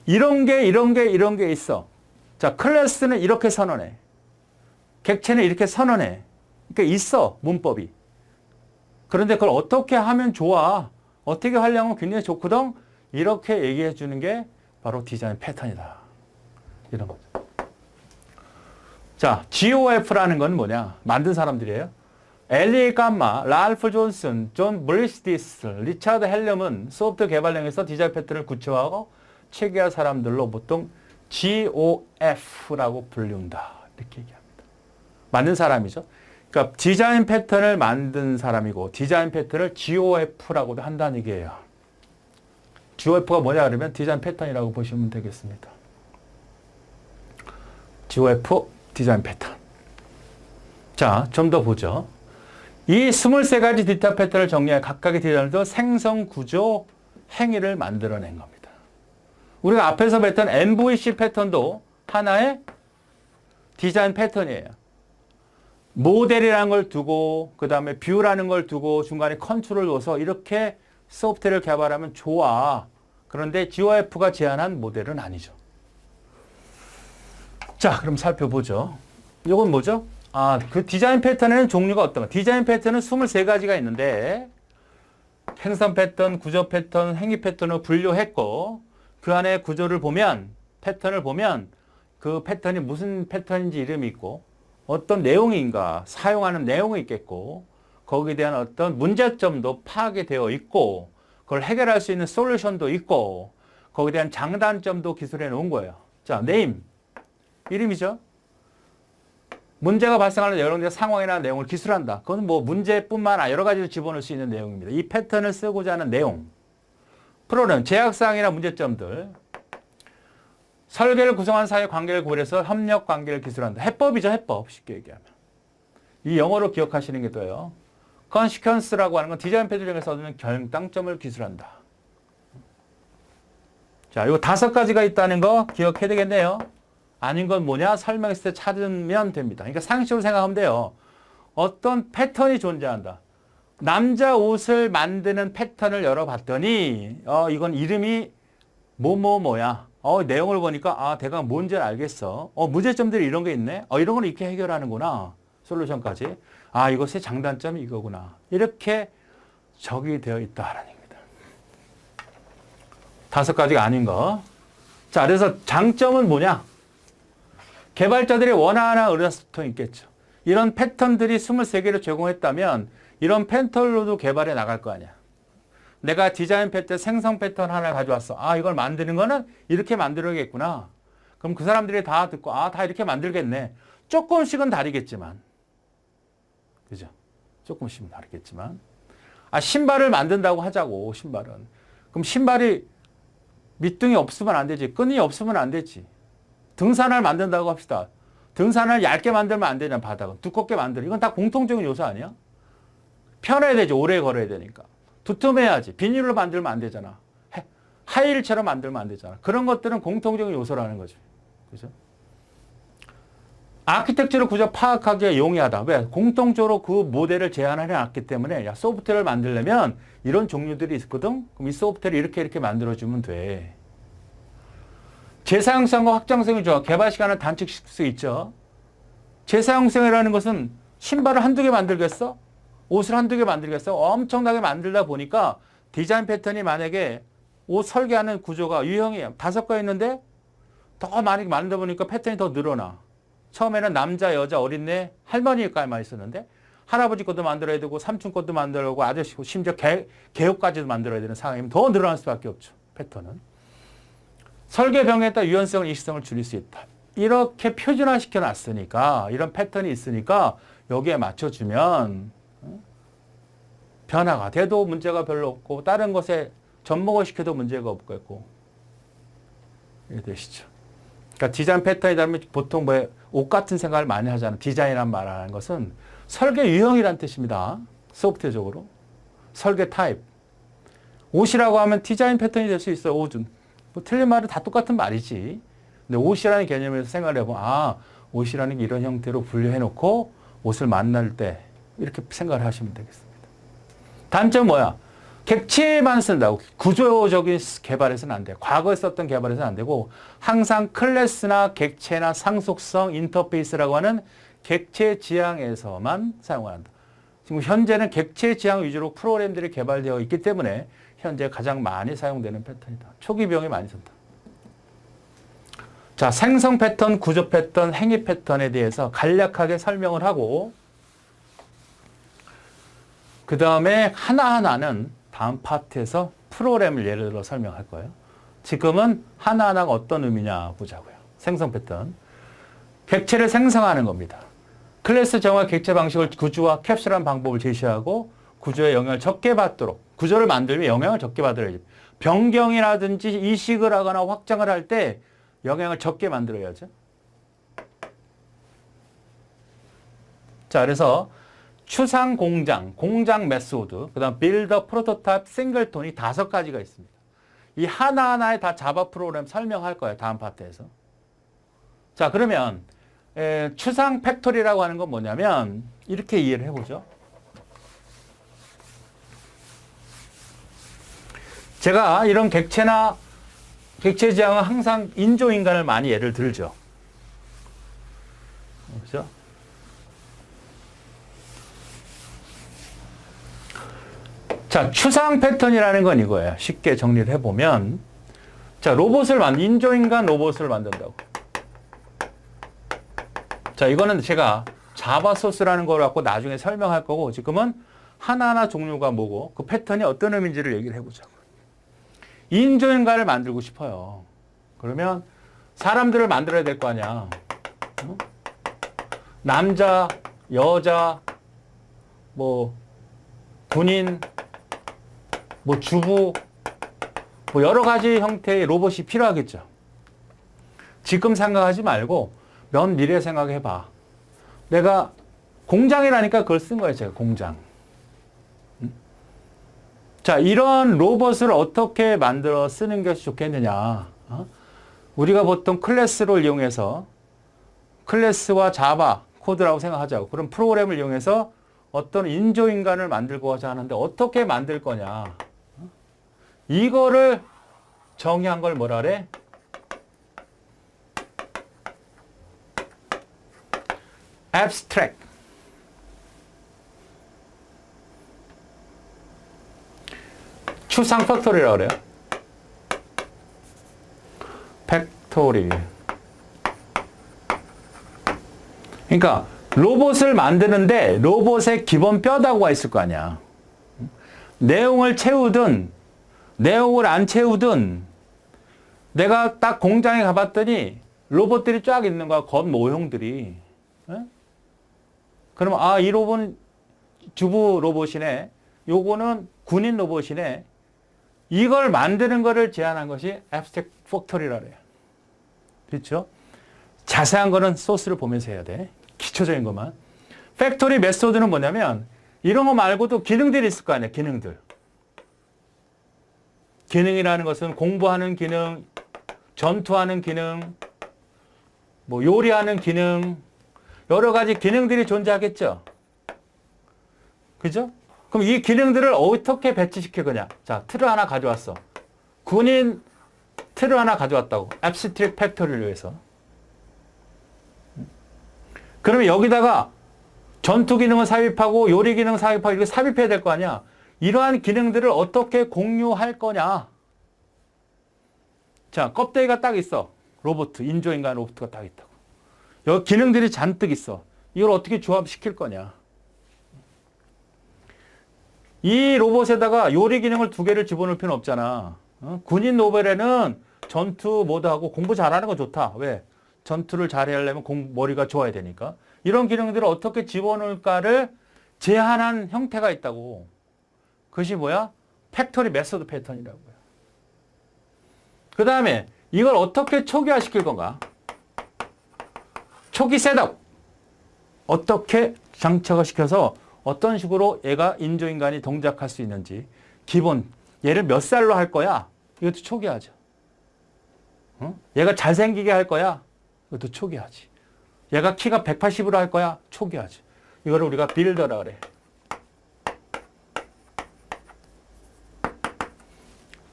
이런 게 있어. 자, 클래스는 이렇게 선언해. 객체는 이렇게 선언해. 그러니까 있어, 문법이. 그런데 그걸 어떻게 하면 좋아? 어떻게 하려면 굉장히 좋거든? 이렇게 얘기해 주는 게 바로 디자인 패턴이다. 이런 거죠. 자, GOF라는 건 뭐냐? 만든 사람들이에요. 엘리 감마, 랄프 존슨, 존 브리스티스, 리차드 헬름은 소프트웨어 개발량에서 디자인 패턴을 구체화하고 체계한 사람들로 보통 GOF라고 불린다. 이렇게 얘기합니다. 만든 사람이죠. 그러니까 디자인 패턴을 만든 사람이고 디자인 패턴을 GOF라고도 한다는 얘기예요. GOF가 뭐냐 그러면 디자인 패턴이라고 보시면 되겠습니다. GOF 디자인 패턴. 자, 좀 더 보죠. 이 23가지 디자인 패턴을 정리해 각각의 디자인으로 생성 구조 행위를 만들어낸 겁니다. 우리가 앞에서 뵀던 MVC 패턴도 하나의 디자인 패턴이에요. 모델이라는 걸 두고 그 다음에 뷰라는 걸 두고 중간에 컨트롤을 넣어서 이렇게 소프트웨어를 개발하면 좋아. 그런데 GOF가 제안한 모델은 아니죠. 자, 그럼 살펴보죠. 이건 뭐죠? 그 디자인 패턴에는 종류가 어떤가? 디자인 패턴은 23가지가 있는데 생성 패턴, 구조 패턴, 행위 패턴을 분류했고 그 안에 구조를 보면 패턴을 보면 그 패턴이 무슨 패턴인지 이름이 있고 어떤 내용인가 사용하는 내용이 있겠고 거기에 대한 어떤 문제점도 파악이 되어 있고 그걸 해결할 수 있는 솔루션도 있고 거기에 대한 장단점도 기술해 놓은 거예요. 자, 네임 이름이죠. 문제가 발생하는 여러 가지 상황이나 내용을 기술한다. 그건 문제뿐만 아니라 여러 가지를 집어넣을 수 있는 내용입니다. 이 패턴을 쓰고자 하는 내용. 프로그램, 제약사항이나 문제점들. 설계를 구성한 사이의 관계를 고려해서 협력 관계를 기술한다. 해법이죠, 해법. 쉽게 얘기하면. 이 영어로 기억하시는 게 돼요. 컨시퀀스라고 하는 건 디자인 패턴 중에서 얻는 결단점을 기술한다. 자, 요 5가지가 있다는 거 기억해야 되겠네요. 아닌 건 뭐냐? 설명했을 때 찾으면 됩니다. 그러니까 상식적으로 생각하면 돼요. 어떤 패턴이 존재한다. 남자 옷을 만드는 패턴을 열어봤더니 이건 이름이 뭐뭐뭐야. 내용을 보니까 대강 뭔지를 알겠어. 문제점들이 이런 게 있네. 이런 걸 이렇게 해결하는구나. 솔루션까지. 이것의 장단점이 이거구나. 이렇게 적이 되어 있다라는 얘기입니다. 5가지가 아닌 거. 자, 그래서 장점은 뭐냐? 개발자들이 원하는 의사소통이 있겠죠. 이런 패턴들이 23개를 제공했다면 이런 패턴으로도 개발해 나갈 거 아니야. 내가 디자인 패턴, 생성 패턴 하나 가져왔어. 이걸 만드는 거는 이렇게 만들어야겠구나. 그럼 그 사람들이 다 듣고, 다 이렇게 만들겠네. 조금씩은 다르겠지만. 그죠? 조금씩은 다르겠지만. 신발을 만든다고 하자고, 신발은. 그럼 신발이 밑둥이 없으면 안 되지. 끈이 없으면 안 되지. 등산을 만든다고 합시다. 등산을 얇게 만들면 안 되냐, 바닥은. 두껍게 만들어. 이건 다 공통적인 요소 아니야? 편해야 되지. 오래 걸어야 되니까. 두툼해야지. 비닐로 만들면 안 되잖아. 하이힐처럼 만들면 안 되잖아. 그런 것들은 공통적인 요소라는 거죠. 그죠? 아키텍처를 구조 파악하기에 용이하다. 왜? 공통적으로 그 모델을 제안을 해놨기 때문에 소프트웨어를 만들려면 이런 종류들이 있거든. 그럼 이 소프트웨어를 이렇게 만들어주면 돼. 재사용성과 확장성이 좋아. 개발 시간을 단축시킬 수 있죠. 재사용성이라는 것은 신발을 한두 개 만들겠어? 옷을 한두 개 만들겠어? 엄청나게 만들다 보니까 디자인 패턴이 만약에 옷 설계하는 구조가 유형이 5개 있는데 더 많이 만들다 보니까 패턴이 더 늘어나. 처음에는 남자, 여자, 어린애, 할머니 깔만 있었는데 할아버지 것도 만들어야 되고 삼촌 것도 만들어야 되고 아저씨 것, 심지어 개업까지도 만들어야 되는 상황이면 더 늘어날 수밖에 없죠. 패턴은. 설계병에 따라 유연성을, 일시성을 줄일 수 있다. 이렇게 표준화시켜 놨으니까 이런 패턴이 있으니까 여기에 맞춰주면 변화가 돼도 문제가 별로 없고 다른 것에 접목을 시켜도 문제가 없겠고 이게 되시죠. 그러니까 디자인 패턴이 다르면 보통 옷 같은 생각을 많이 하잖아요. 디자인이란 말하는 것은 설계 유형이란 뜻입니다. 소프트웨어적으로. 설계 타입. 옷이라고 하면 디자인 패턴이 될 수 있어요. 옷은. 틀린 말은 다 똑같은 말이지. 근데 옷이라는 개념에서 생각을 해보면 옷이라는 게 이런 형태로 분류해 놓고 옷을 만날 때 이렇게 생각을 하시면 되겠습니다. 단점 뭐야? 객체만 쓴다고. 구조적인 개발에서는 안 돼. 과거에 썼던 개발에서는 안 되고 항상 클래스나 객체나 상속성, 인터페이스라고 하는 객체 지향에서만 사용을 한다. 지금 현재는 객체 지향 위주로 프로그램들이 개발되어 있기 때문에 현재 가장 많이 사용되는 패턴이다. 초기 비용이 많이 든다. 자, 생성 패턴, 구조 패턴, 행위 패턴에 대해서 간략하게 설명을 하고 그 다음에 하나하나는 다음 파트에서 프로그램을 예를 들어 설명할 거예요. 지금은 하나하나가 어떤 의미냐 보자고요. 생성 패턴. 객체를 생성하는 겁니다. 클래스 정화 객체 방식을 구조와 캡슐하는 방법을 제시하고 구조에 영향을 적게 받도록 구조를 만들면 영향을 적게 받으려야지. 변경이라든지 이식을 하거나 확장을 할 때 영향을 적게 만들어야죠. 자, 그래서 추상 공장, 공장 메소드, 그 다음 빌더, 프로토타입, 싱글톤이 5가지가 있습니다. 이 하나하나에 다 자바 프로그램 설명할 거예요. 다음 파트에서. 자, 그러면 추상 팩토리라고 하는 건 뭐냐면 이렇게 이해를 해보죠. 제가 이런 객체나 객체 지향은 항상 인조인간을 많이 예를 들죠. 그렇죠? 자, 추상 패턴이라는 건 이거예요. 쉽게 정리를 해보면 자, 인조인간 로봇을 만든다고. 자, 이거는 제가 자바 소스라는 걸 갖고 나중에 설명할 거고 지금은 하나하나 종류가 뭐고 그 패턴이 어떤 의미인지를 얘기를 해보자고. 인조인간을 만들고 싶어요. 그러면 사람들을 만들어야 될 거 아니야. 남자, 여자, 군인, 주부, 여러 가지 형태의 로봇이 필요하겠죠. 지금 생각하지 말고 먼 미래 생각해봐. 내가 공장이라니까 그걸 쓴 거예요. 제가 공장. 자, 이런 로봇을 어떻게 만들어 쓰는 것이 좋겠느냐. 우리가 보통 클래스를 이용해서 클래스와 자바 코드라고 생각하자고. 그런 프로그램을 이용해서 어떤 인조인간을 만들고자 하는데 어떻게 만들 거냐. 이거를 정의한 걸 뭐라 그래? abstract. 추상 팩토리라고 그래요. 팩토리. 그러니까 로봇을 만드는데 로봇의 기본 뼈다구가 있을 거 아니야. 내용을 채우든 내용을 안 채우든 내가 딱 공장에 가봤더니 로봇들이 쫙 있는 거야. 겉 모형들이. 그러면 아, 이 로봇은 주부 로봇이네. 요거는 군인 로봇이네. 이걸 만드는 거를 제안한 것이 abstract factory라 그래요. 그렇죠? 자세한 거는 소스를 보면서 해야 돼. 기초적인 것만. 팩토리 메소드는 뭐냐면 이런 거 말고도 기능들이 있을 거 아니야. 기능들. 기능이라는 것은 공부하는 기능, 전투하는 기능, 뭐 요리하는 기능, 여러 가지 기능들이 존재하겠죠. 그죠? 그럼 이 기능들을 어떻게 배치시킬 거냐? 자, 틀을 하나 가져왔어. 군인 틀을 하나 가져왔다고. abstract factory를 위해서. 그러면 여기다가 전투 기능을 삽입하고 요리 기능 삽입하고 이렇게 삽입해야 될 거 아니야. 이러한 기능들을 어떻게 공유할 거냐. 자, 껍데기가 딱 있어. 로봇, 인조인간 로봇가 딱 있다고. 여기 기능들이 잔뜩 있어. 이걸 어떻게 조합시킬 거냐. 이 로봇에다가 요리 기능을 2개를 집어넣을 필요는 없잖아. 군인 로봇에는 전투 모드하고 공부 잘하는 거 좋다. 왜? 전투를 잘해야 하려면 머리가 좋아야 되니까. 이런 기능들을 어떻게 집어넣을까를 제한한 형태가 있다고. 그것이 뭐야? 팩토리 메소드 패턴이라고요. 그 다음에 이걸 어떻게 초기화시킬 건가? 초기 셋업. 어떻게 장착을 시켜서 어떤 식으로 얘가 인조인간이 동작할 수 있는지. 기본. 얘를 몇 살로 할 거야? 이것도 초기화하죠. 얘가 잘생기게 할 거야? 이것도 초기화하지. 얘가 키가 180으로 할 거야? 초기화하지. 이거를 우리가 빌더라 그래.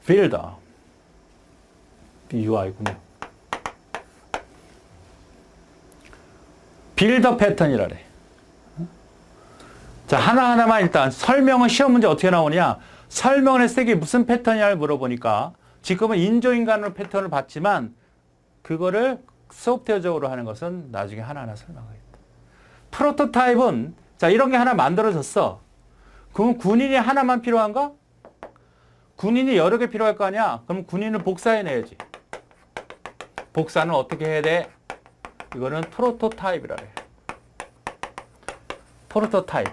빌더. BUI군요. 빌더 패턴이라 그래. 자, 하나하나만 일단 설명은 시험 문제 어떻게 나오냐. 설명을 했을 때 이게 무슨 패턴이냐를 물어보니까 지금은 인조인간으로 패턴을 봤지만 그거를 소프트웨어적으로 하는 것은 나중에 하나하나 설명하겠다. 프로토타입은 자, 이런 게 하나 만들어졌어. 그럼 군인이 하나만 필요한가? 군인이 여러 개 필요할 거 아니야? 그럼 군인을 복사해내야지. 복사는 어떻게 해야 돼? 이거는 프로토타입이라 해. 프로토타입.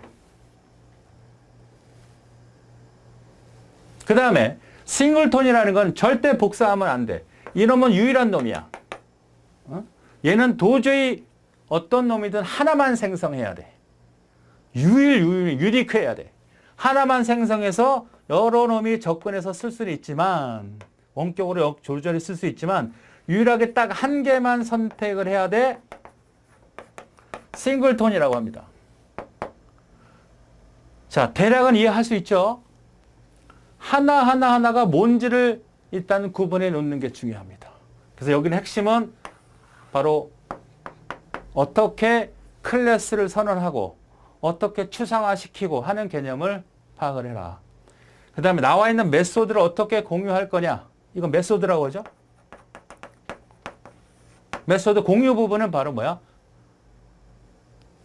그 다음에 싱글톤이라는 건 절대 복사하면 안 돼. 이놈은 유일한 놈이야. 얘는 도저히 어떤 놈이든 하나만 생성해야 돼. 유니크해야 돼. 하나만 생성해서 여러 놈이 접근해서 쓸 수는 있지만 원격으로 조절해 쓸 수 있지만 유일하게 딱 한 개만 선택을 해야 돼. 싱글톤이라고 합니다. 자, 대략은 이해할 수 있죠? 하나가 뭔지를 일단 구분해 놓는 게 중요합니다. 그래서 여기는 핵심은 바로 어떻게 클래스를 선언하고 어떻게 추상화시키고 하는 개념을 파악을 해라. 그 다음에 나와 있는 메소드를 어떻게 공유할 거냐. 이건 메소드라고 하죠. 메소드 공유 부분은 바로 뭐야?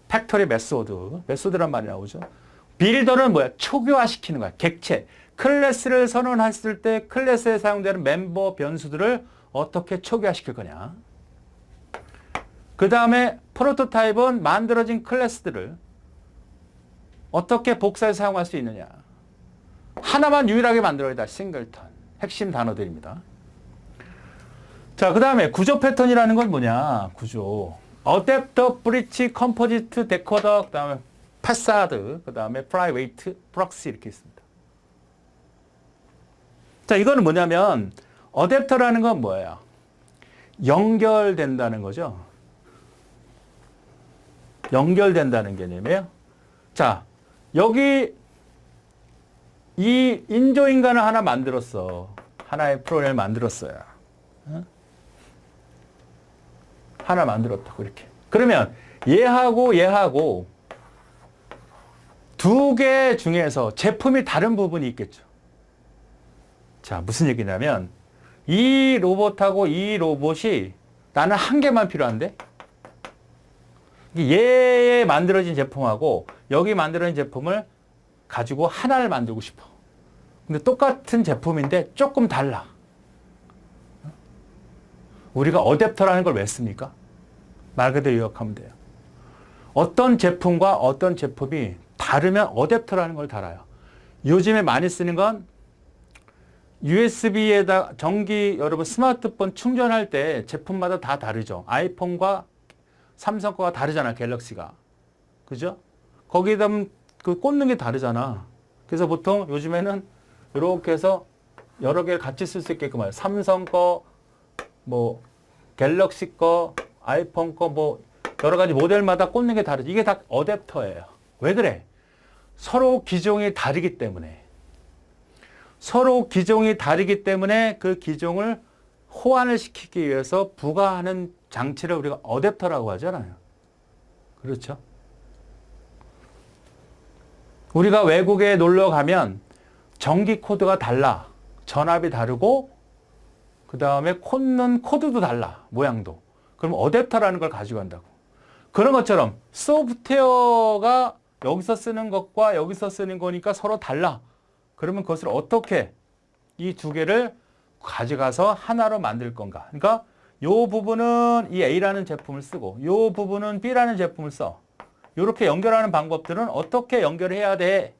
팩토리 메소드. 메소드란 말이 나오죠. 빌더는 뭐야? 초기화시키는 거야. 객체. 클래스를 선언했을 때 클래스에 사용되는 멤버 변수들을 어떻게 초기화시킬 거냐. 그 다음에 프로토타입은 만들어진 클래스들을 어떻게 복사해서 사용할 수 있느냐. 하나만 유일하게 만들어야 돼. 싱글턴. 핵심 단어들입니다. 자, 그 다음에 구조 패턴이라는 건 뭐냐. 구조. 어댑터, 브리치, 컴포지트, 데코더, 그 다음에 파사드, 그 다음에 프라이웨이트, 프록시 이렇게 있습니다. 자, 이거는 뭐냐면 어댑터라는 건 뭐예요? 연결된다는 거죠. 연결된다는 개념이에요. 자, 여기 이 인조인간을 하나 만들었어. 하나의 프로그램을 만들었어요. 하나 만들었다고 이렇게. 그러면 얘하고 두 개 중에서 제품이 다른 부분이 있겠죠. 자, 무슨 얘기냐면 이 로봇하고 이 로봇이 나는 한 개만 필요한데 얘에 만들어진 제품하고 여기 만들어진 제품을 가지고 하나를 만들고 싶어. 근데 똑같은 제품인데 조금 달라. 우리가 어댑터라는 걸 왜 씁니까? 말 그대로 요약하면 돼요. 어떤 제품과 어떤 제품이 다르면 어댑터라는 걸 달아요. 요즘에 많이 쓰는 건 USB에다 전기 여러분 스마트폰 충전할 때 제품마다 다 다르죠. 아이폰과 삼성 거가 다르잖아, 갤럭시가. 그죠? 거기에다 그 꽂는 게 다르잖아. 그래서 보통 요즘에는 이렇게 해서 여러 개를 같이 쓸 수 있게끔 해요. 삼성 거, 뭐 갤럭시 거, 아이폰 거, 뭐 여러 가지 모델마다 꽂는 게 다르죠. 이게 다 어댑터예요. 왜 그래? 서로 기종이 다르기 때문에. 서로 기종이 다르기 때문에 그 기종을 호환을 시키기 위해서 부가하는 장치를 우리가 어댑터라고 하잖아요. 그렇죠? 우리가 외국에 놀러 가면 전기 코드가 달라. 전압이 다르고 그 다음에 꽂는 코드도 달라. 모양도. 그럼 어댑터라는 걸 가지고 간다고. 그런 것처럼 소프트웨어가 여기서 쓰는 것과 여기서 쓰는 거니까 서로 달라. 그러면 그것을 어떻게 이 두 개를 가져가서 하나로 만들 건가. 그러니까 이 부분은 이 A라는 제품을 쓰고 이 부분은 B라는 제품을 써. 이렇게 연결하는 방법들은 어떻게 연결해야 돼?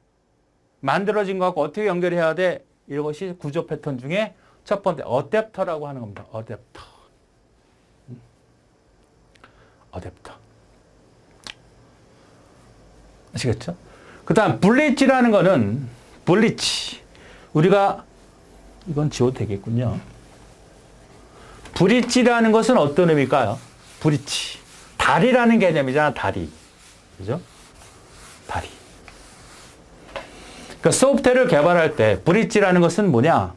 만들어진 것하고 어떻게 연결해야 돼? 이것이 구조 패턴 중에 첫 번째 어댑터라고 하는 겁니다. 어댑터. 어댑터. 아시겠죠? 그 다음 블리치라는 거는 블리치. 우리가 이건 지워도 되겠군요. 브릿지라는 것은 어떤 의미일까요? 브릿지. 다리라는 개념이잖아, 다리. 그죠? 다리. 그러니까 소프트웨어를 개발할 때 브릿지라는 것은 뭐냐?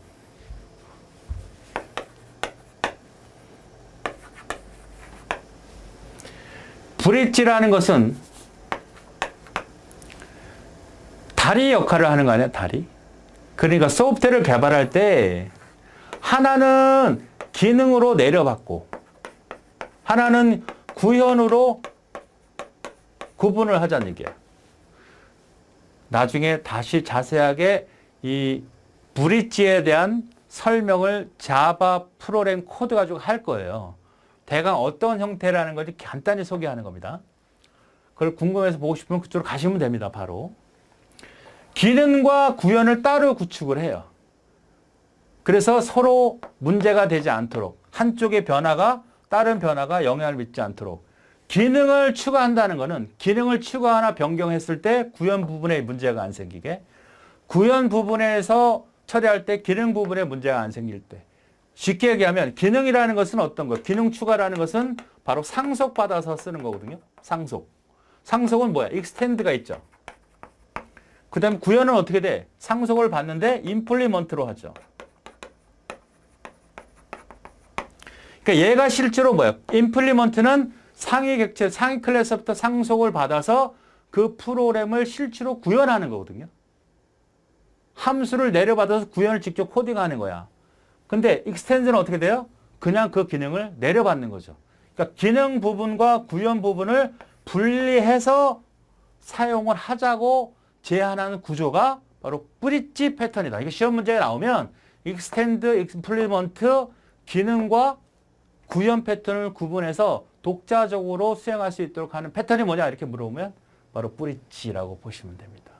브릿지라는 것은 다리 역할을 하는 거 아니야, 다리? 그러니까 소프트웨어를 개발할 때 하나는 기능으로 내려받고 하나는 구현으로 구분을 하자는 얘기야. 나중에 다시 자세하게 이 브릿지에 대한 설명을 자바 프로그램 코드 가지고 할 거예요. 대강 어떤 형태라는 것을 간단히 소개하는 겁니다. 그걸 궁금해서 보고 싶으면 그쪽으로 가시면 됩니다. 바로. 기능과 구현을 따로 구축을 해요. 그래서 서로 문제가 되지 않도록 한쪽의 변화가 다른 변화가 영향을 미치지 않도록 기능을 추가한다는 것은 기능을 추가하나 변경했을 때 구현 부분에 문제가 안 생기게 구현 부분에서 처리할 때 기능 부분에 문제가 안 생길 때 쉽게 얘기하면 기능이라는 것은 어떤 거? 기능 추가라는 것은 바로 상속받아서 쓰는 거거든요. 상속. 상속은 뭐야? 익스텐드가 있죠. 그 다음 구현은 어떻게 돼? 상속을 받는데 임플리먼트로 하죠. 그러니까 얘가 실제로 뭐야? 임플리먼트는 상위 객체, 상위 클래스부터 상속을 받아서 그 프로그램을 실제로 구현하는 거거든요. 함수를 내려받아서 구현을 직접 코딩하는 거야. 근데 익스텐드는 어떻게 돼요? 그냥 그 기능을 내려받는 거죠. 그러니까 기능 부분과 구현 부분을 분리해서 사용을 하자고 제안하는 구조가 바로 브릿지 패턴이다. 이게 시험 문제에 나오면 익스텐드, 임플리먼트, 기능과 구현 패턴을 구분해서 독자적으로 수행할 수 있도록 하는 패턴이 뭐냐 이렇게 물어보면 바로 브릿지라고 보시면 됩니다.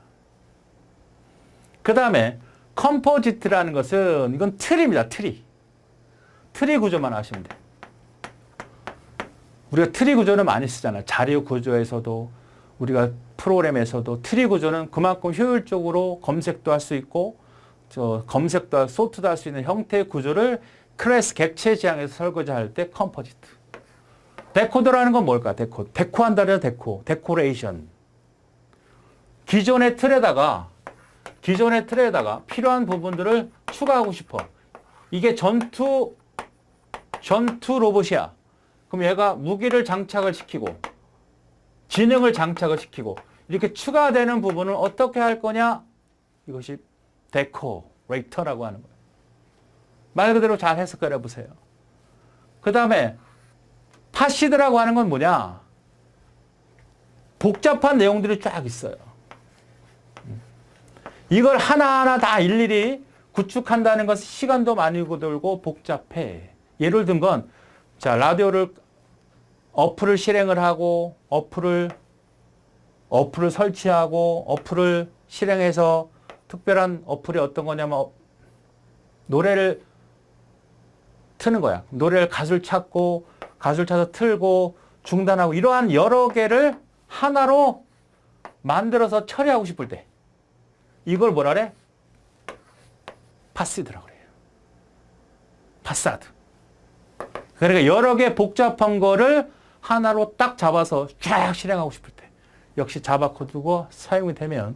그 다음에 컴포지트라는 것은 이건 트리입니다. 트리 구조만 아시면 돼요. 우리가 트리 구조는 많이 쓰잖아요. 자료 구조에서도 우리가 프로그램에서도 트리 구조는 그만큼 효율적으로 검색도 할 수 있고 검색도 할, 소트도 할 수 있는 형태의 구조를 클래스 객체 지향에서 설거지할 때 컴포지트. 데코더라는 건 뭘까? 데코한다는 데코레이션. 기존의 틀에다가 필요한 부분들을 추가하고 싶어. 이게 전투 로봇이야. 그럼 얘가 무기를 장착을 시키고 지능을 장착을 시키고 이렇게 추가되는 부분을 어떻게 할 거냐? 이것이 데코레이터라고 하는 거예요. 말 그대로 잘 해석을 해보세요. 그 다음에 파시드라고 하는 건 뭐냐? 복잡한 내용들이 쫙 있어요. 이걸 하나하나 다 일일이 구축한다는 것은 시간도 많이 들고 복잡해. 예를 든 건, 자, 라디오를, 어플을 실행을 하고, 어플을 설치하고, 어플을 실행해서 특별한 어플이 어떤 거냐면, 노래를 트는 거야. 노래를 가수를 찾아서 틀고, 중단하고, 이러한 여러 개를 하나로 만들어서 처리하고 싶을 때, 이걸 뭐라 그래? 파시드라고 그래요. 파사드. 그러니까 여러 개 복잡한 거를 하나로 딱 잡아서 쫙 실행하고 싶을 때 역시 자바 코드가 사용이 되면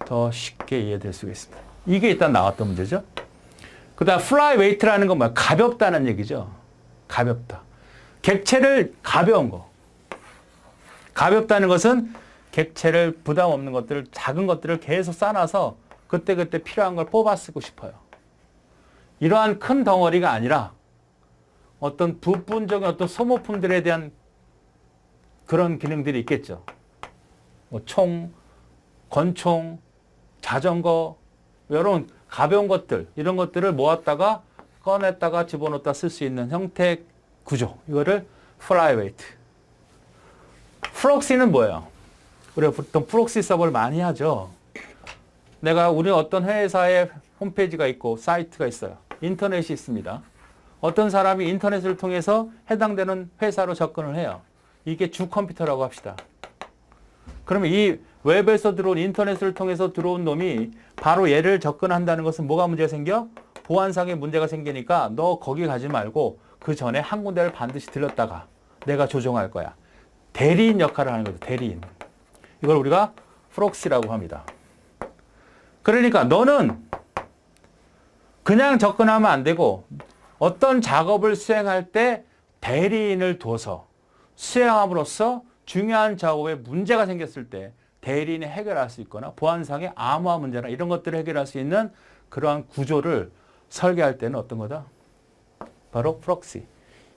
더 쉽게 이해될 수 있습니다. 이게 일단 나왔던 문제죠. 그 다음 fly weight라는 건 뭐야? 가볍다는 얘기죠. 가볍다. 객체를 가벼운 거. 가볍다는 것은 객체를 부담 없는 것들을, 작은 것들을 계속 쌓아놔서 그때그때 필요한 걸 뽑아 쓰고 싶어요. 이러한 큰 덩어리가 아니라 어떤 부분적인 어떤 소모품들에 대한 그런 기능들이 있겠죠. 뭐 총, 권총, 자전거, 이런 가벼운 것들, 이런 것들을 모았다가 꺼냈다가 집어넣었다 쓸 수 있는 형태 구조. 이거를 flyweight. 프록시는 뭐예요? 우리가 보통 프록시 서버를 많이 하죠. 우리 어떤 회사의 홈페이지가 있고 사이트가 있어요. 인터넷이 있습니다. 어떤 사람이 인터넷을 통해서 해당되는 회사로 접근을 해요. 이게 주 컴퓨터라고 합시다. 그러면 이 웹에서 들어온 인터넷을 통해서 들어온 놈이 바로 얘를 접근한다는 것은 뭐가 문제가 생겨? 보안상의 문제가 생기니까 너 거기 가지 말고 그 전에 한 군데를 반드시 들렀다가 내가 조정할 거야. 대리인 역할을 하는 거죠. 대리인. 이걸 우리가 프록시라고 합니다. 그러니까 너는 그냥 접근하면 안 되고 어떤 작업을 수행할 때 대리인을 둬서 수행함으로써 중요한 작업에 문제가 생겼을 때 대리인이 해결할 수 있거나 보안상의 암호화 문제나 이런 것들을 해결할 수 있는 그러한 구조를 설계할 때는 어떤 거다? 바로 프록시.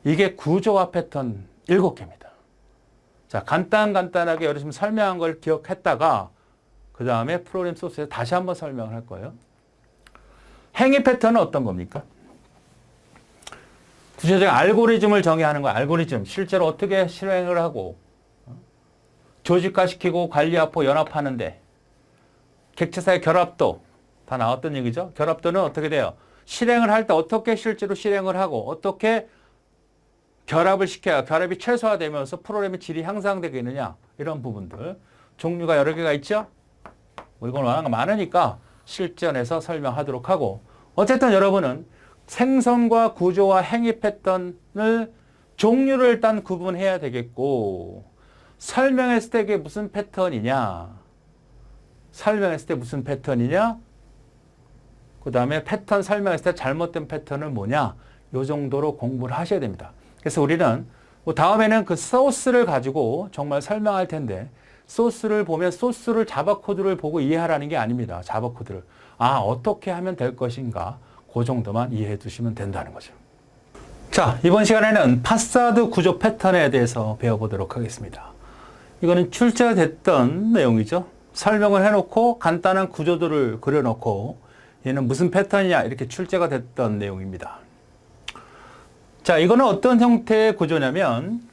이게 구조화 패턴 7개입니다. 자, 간단하게 여러분 설명한 걸 기억했다가 그 다음에 프로그램 소스에서 다시 한번 설명을 할 거예요. 행위 패턴은 어떤 겁니까? 구체적인 알고리즘을 정의하는 거야. 알고리즘. 실제로 어떻게 실행을 하고 조직화시키고 관리하고 연합하는데 객체사의 결합도 다 나왔던 얘기죠. 결합도는 어떻게 돼요? 실행을 할 때 어떻게 실제로 실행을 하고 어떻게 결합을 시켜야 결합이 최소화되면서 프로그램의 질이 향상되겠느냐 이런 부분들. 종류가 여러 개가 있죠. 이건 워낙 많으니까 실전에서 설명하도록 하고 어쨌든 여러분은 생성과 구조와 행위 패턴을 종류를 일단 구분해야 되겠고 설명했을 때 이게 무슨 패턴이냐 그 다음에 패턴 설명했을 때 잘못된 패턴은 뭐냐 이 정도로 공부를 하셔야 됩니다. 그래서 우리는 다음에는 그 소스를 가지고 정말 설명할 텐데 소스를 보면 소스를 자바 코드를 보고 이해하라는 게 아닙니다. 자바 코드를. 어떻게 하면 될 것인가 그 정도만 이해해 두시면 된다는 거죠. 자, 이번 시간에는 파사드 구조 패턴에 대해서 배워보도록 하겠습니다. 이거는 출제가 됐던 내용이죠. 설명을 해놓고 간단한 구조들을 그려놓고 얘는 무슨 패턴이냐 이렇게 출제가 됐던 내용입니다. 자, 이거는 어떤 형태의 구조냐면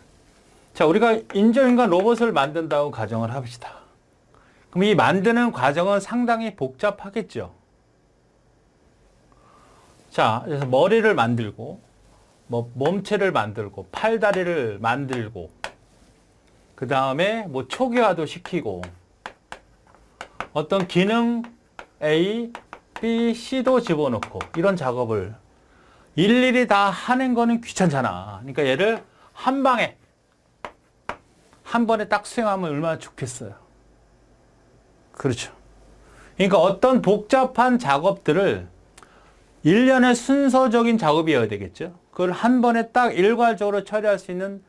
자, 우리가 인조인간 로봇을 만든다고 가정을 합시다. 그럼 이 만드는 과정은 상당히 복잡하겠죠. 자, 그래서 머리를 만들고 몸체를 만들고 팔다리를 만들고 그 다음에 초기화도 시키고 어떤 기능 A, B, C도 집어넣고 이런 작업을 일일이 다 하는 거는 귀찮잖아. 그러니까 얘를 한 방에 한 번에 딱 수행하면 얼마나 좋겠어요. 그렇죠. 그러니까 어떤 복잡한 작업들을 일련의 순서적인 작업이어야 되겠죠. 그걸 한 번에 딱 일괄적으로 처리할 수 있는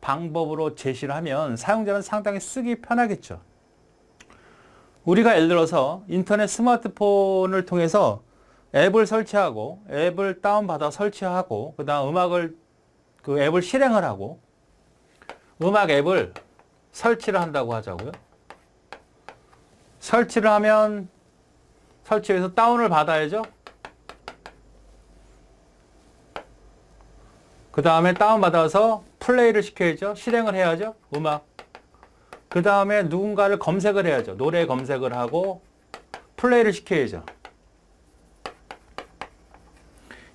방법으로 제시를 하면 사용자는 상당히 쓰기 편하겠죠. 우리가 예를 들어서 인터넷 스마트폰을 통해서 앱을 설치하고 앱을 다운받아 설치하고 그다음 그 앱을 실행을 하고 음악 앱을 설치를 한다고 하자고요. 설치를 하면 설치해서 다운을 받아야죠. 그 다음에 다운받아서 플레이를 시켜야죠. 실행을 해야죠. 음악. 그 다음에 누군가를 검색을 해야죠. 노래 검색을 하고 플레이를 시켜야죠.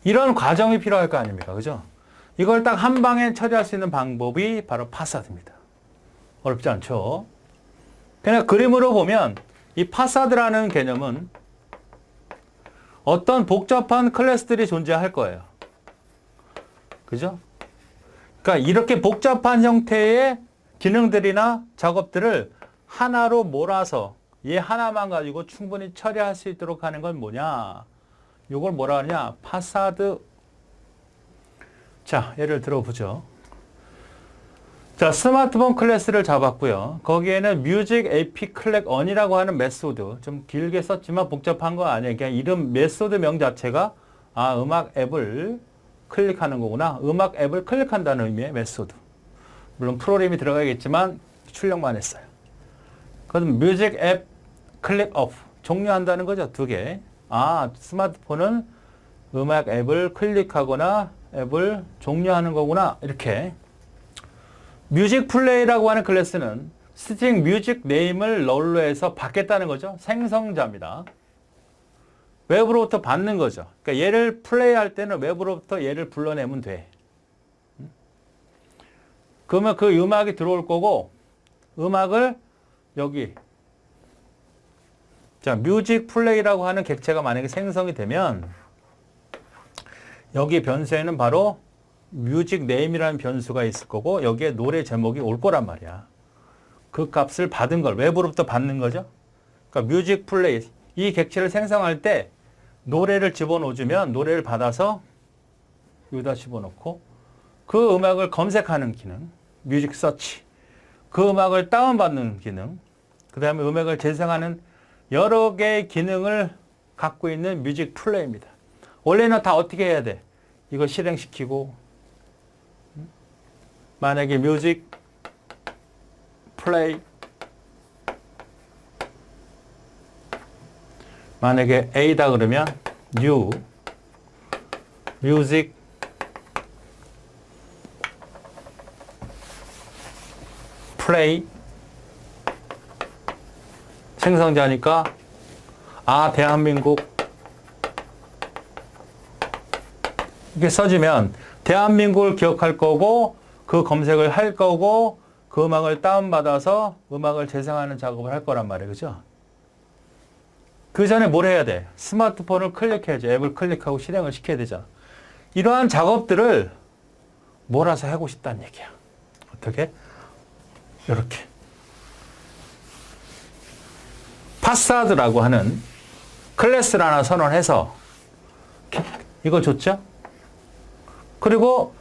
이런 과정이 필요할 거 아닙니까? 그죠? 이걸 딱 한 방에 처리할 수 있는 방법이 바로 파사드입니다. 어렵지 않죠? 그냥 그림으로 보면 이 파사드라는 개념은 어떤 복잡한 클래스들이 존재할 거예요. 그죠? 그러니까 이렇게 복잡한 형태의 기능들이나 작업들을 하나로 몰아서 얘 하나만 가지고 충분히 처리할 수 있도록 하는 건 뭐냐? 이걸 뭐라 하냐? 파사드. 자, 예를 들어보죠. 자, 스마트폰 클래스를 잡았고요. 거기에는 뮤직 AP 클릭 on이라고 하는 메소드. 좀 길게 썼지만 복잡한 거 아니에요. 그냥 이름 메소드 명 자체가 음악 앱을 클릭하는 거구나. 음악 앱을 클릭한다는 의미의 메소드. 물론 프로그램이 들어가겠지만 출력만 했어요. 그럼 뮤직 앱 클릭 오프. 종료한다는 거죠. 두 개. 스마트폰은 음악 앱을 클릭하거나 앱을 종료하는 거구나. 이렇게. 뮤직 플레이라고 하는 클래스는 스트링 뮤직 네임을 널로 해서 받겠다는 거죠. 생성자입니다. 웹으로부터 받는 거죠. 그러니까 얘를 플레이할 때는 웹으로부터 얘를 불러내면 돼. 그러면 그 음악이 들어올 거고 음악을 여기 자, 뮤직 플레이라고 하는 객체가 만약에 생성이 되면 여기 변수에는 바로 뮤직 네임이라는 변수가 있을 거고 여기에 노래 제목이 올 거란 말이야. 그 값을 받은 걸 웹으로부터 받는 거죠. 그러니까 뮤직 플레이 이 객체를 생성할 때 노래를 집어넣어주면 노래를 받아서 여기다 집어넣고 그 음악을 검색하는 기능 뮤직 서치 그 음악을 다운받는 기능 그 다음에 음악을 재생하는 여러 개의 기능을 갖고 있는 뮤직 플레이입니다. 원래는 다 어떻게 해야 돼? 이걸 실행시키고 만약에 뮤직 플레이 만약에 A다 그러면 new music play 생성자니까 대한민국 이렇게 써주면 대한민국을 기억할 거고 그 검색을 할 거고 그 음악을 다운받아서 음악을 재생하는 작업을 할 거란 말이에요. 그죠? 그 전에 뭘 해야 돼? 스마트폰을 클릭해야죠. 앱을 클릭하고 실행을 시켜야 되잖아. 이러한 작업들을 몰아서 하고 싶다는 얘기야. 어떻게? 이렇게. 파사드라고 하는 클래스를 하나 선언해서 이거 줬죠? 그리고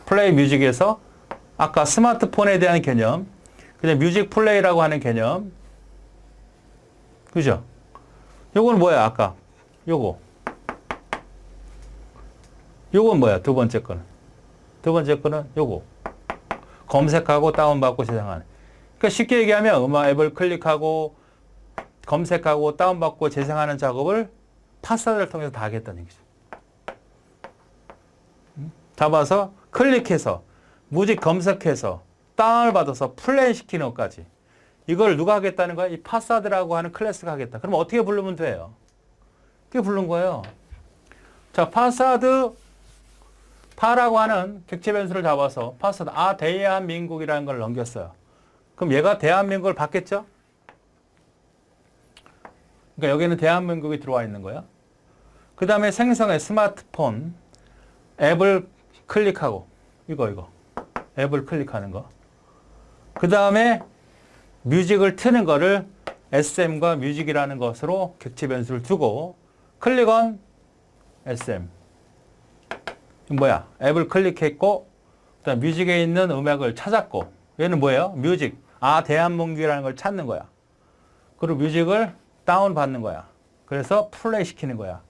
플레이 뮤직에서 아까 스마트폰에 대한 개념, 그냥 뮤직 플레이라고 하는 개념, 그죠? 요건 뭐야, 아까? 요건 뭐야, 두 번째 거는? 두 번째 거는 요거. 검색하고 다운받고 재생하는. 그러니까 쉽게 얘기하면 음악 앱을 클릭하고 검색하고 다운받고 재생하는 작업을 파사드를 통해서 다 하겠다는 얘기죠. 잡아서 클릭해서 뮤직 검색해서 다운을 받아서 플레이 시키는 것까지 이걸 누가 하겠다는 거야? 이 파사드라고 하는 클래스가 하겠다. 그럼 어떻게 부르면 돼요? 어떻게 부른 거예요? 자, 파사드 파라고 하는 객체 변수를 잡아서 파사드 대한민국이라는 걸 넘겼어요. 그럼 얘가 대한민국을 받겠죠? 그러니까 여기는 대한민국이 들어와 있는 거야. 그 다음에 생성의 스마트폰 앱을 클릭하고 이거 앱을 클릭하는 거. 그 다음에 뮤직을 트는 거를 SM과 뮤직이라는 것으로 객체 변수를 두고 클릭온 SM. 뭐야? 앱을 클릭했고 그다음 뮤직에 있는 음악을 찾았고 얘는 뭐예요? 뮤직. 대한민국이라는 걸 찾는 거야. 그리고 뮤직을 다운 받는 거야. 그래서 플레이 시키는 거야.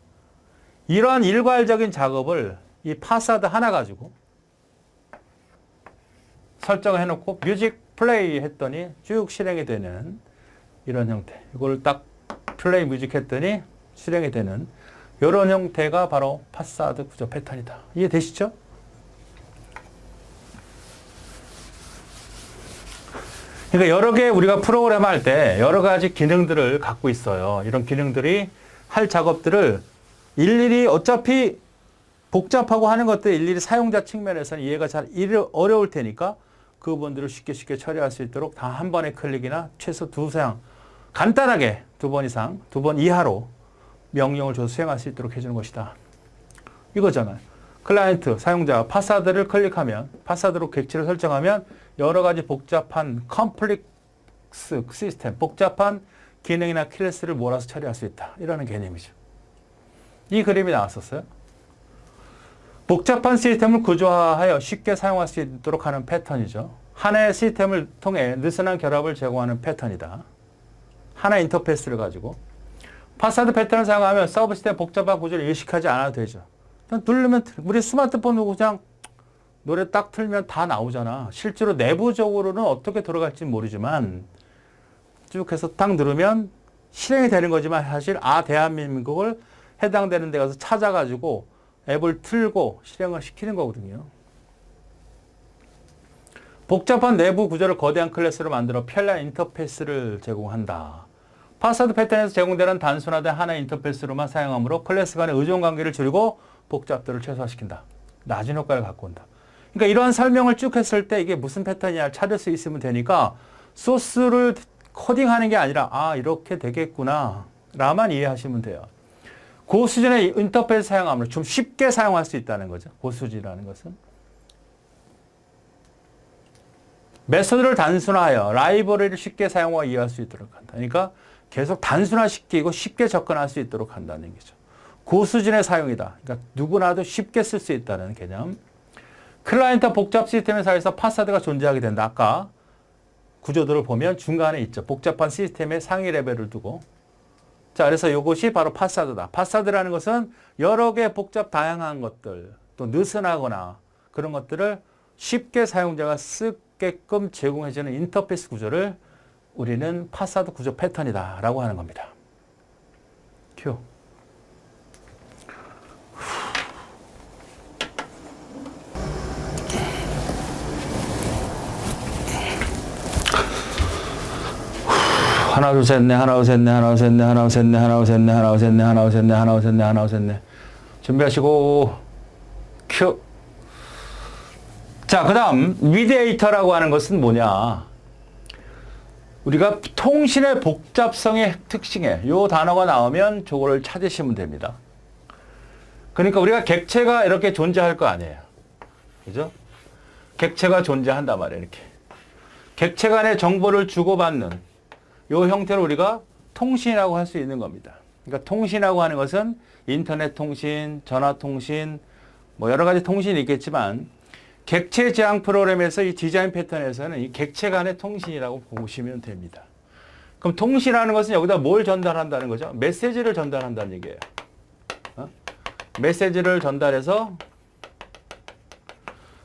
이러한 일괄적인 작업을 이 파사드 하나 가지고 설정을 해놓고 뮤직 플레이 했더니 쭉 실행이 되는 이런 형태. 이걸 딱 플레이 뮤직 했더니 실행이 되는 이런 형태가 바로 파사드 구조 패턴이다. 이해되시죠? 그러니까 여러 개 우리가 프로그램 할 때 여러 가지 기능들을 갖고 있어요. 이런 기능들이 할 작업들을 일일이 어차피 복잡하고 하는 것들 일일이 사용자 측면에서는 이해가 잘 어려울 테니까 그 부분들을 쉽게 처리할 수 있도록 다 한 번의 클릭이나 최소 두 사용, 간단하게 2번 이상, 2번 이하로 명령을 줘서 수행할 수 있도록 해주는 것이다. 이거잖아요. 클라이언트, 사용자가 파사드를 클릭하면, 파사드로 객체를 설정하면 여러 가지 복잡한 컴플렉스 시스템, 복잡한 기능이나 클래스를 몰아서 처리할 수 있다. 이라는 개념이죠. 이 그림이 나왔었어요. 복잡한 시스템을 구조화하여 쉽게 사용할 수 있도록 하는 패턴이죠. 하나의 시스템을 통해 느슨한 결합을 제공하는 패턴이다. 하나의 인터페이스를 가지고. 파사드 패턴을 사용하면 서브 시스템 복잡한 구조를 의식하지 않아도 되죠. 그냥 누르면, 우리 스마트폰 누고 그냥 노래 딱 틀면 다 나오잖아. 실제로 내부적으로는 어떻게 돌아갈지 모르지만 쭉 해서 딱 누르면 실행이 되는 거지만 사실 대한민국을 해당되는 데 가서 찾아가지고 앱을 틀고 실행을 시키는 거거든요. 복잡한 내부 구조를 거대한 클래스로 만들어 편리한 인터페이스를 제공한다. 파사드 패턴에서 제공되는 단순화된 하나의 인터페이스로만 사용하므로 클래스 간의 의존 관계를 줄이고 복잡도를 최소화시킨다. 낮은 효과를 갖고 온다. 그러니까 이러한 설명을 쭉 했을 때 이게 무슨 패턴이냐 찾을 수 있으면 되니까 소스를 코딩하는 게 아니라 이렇게 되겠구나 라만 이해하시면 돼요. 고수준의 인터페이스 사용함을 좀 쉽게 사용할 수 있다는 거죠. 고수준이라는 것은. 메소드를 단순화하여 라이브러리를 쉽게 사용하고 이해할 수 있도록 한다. 그러니까 계속 단순화시키고 쉽게 접근할 수 있도록 한다는 얘기죠. 고수준의 사용이다. 그러니까 누구나도 쉽게 쓸 수 있다는 개념. 클라이언트 복잡 시스템의 사이에서 파사드가 존재하게 된다. 아까 구조들을 보면 중간에 있죠. 복잡한 시스템의 상위 레벨을 두고. 자, 그래서 이것이 바로 파사드다. 파사드라는 것은 여러 개 복잡 다양한 것들, 또 느슨하거나 그런 것들을 쉽게 사용자가 쓰게끔 제공해주는 인터페이스 구조를 우리는 파사드 구조 패턴이다 라고 하는 겁니다. 큐. 하나 둘 셋 넷 하나 둘 셋 넷 하나 둘 셋 넷 하나 둘 셋 넷 하나 둘 셋 넷 하나 둘 셋 넷 하나 둘 셋 넷 하나 둘 셋 넷 하나 둘 셋 넷 준비하시고 큐. 자, 그다음 미디에이터라고 하는 것은 뭐냐? 우리가 통신의 복잡성의 특징에 요 단어가 나오면 저거를 찾으시면 됩니다. 그러니까 우리가 객체가 이렇게 존재할 거 아니에요. 그죠? 객체가 존재한단 말이에요. 이렇게. 객체 간의 정보를 주고받는 요 형태를 우리가 통신이라고 할 수 있는 겁니다. 그러니까 통신이라고 하는 것은 인터넷 통신, 전화 통신, 뭐 여러 가지 통신이 있겠지만 객체 지향 프로그램에서 이 디자인 패턴에서는 이 객체 간의 통신이라고 보시면 됩니다. 그럼 통신이라는 것은 여기다 뭘 전달한다는 거죠? 메시지를 전달한다는 얘기예요. 메시지를 전달해서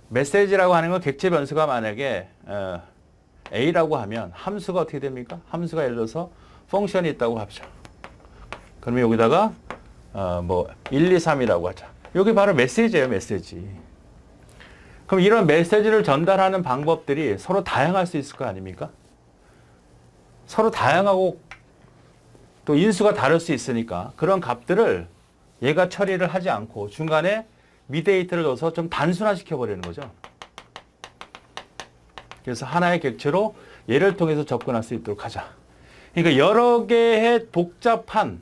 메시지라고 하는 건 객체 변수가 만약에 A라고 하면 함수가 어떻게 됩니까? 함수가 예를 들어서 펑션이 있다고 합시다. 그러면 여기다가 1, 2, 3이라고 하자. 여기 바로 메시지예요, 메시지. 그럼 이런 메시지를 전달하는 방법들이 서로 다양할 수 있을 거 아닙니까? 서로 다양하고 또 인수가 다를 수 있으니까 그런 값들을 얘가 처리를 하지 않고 중간에 미디에이터를 넣어서 좀 단순화시켜 버리는 거죠. 그래서 하나의 객체로 얘를 통해서 접근할 수 있도록 하자. 그러니까 여러 개의 복잡한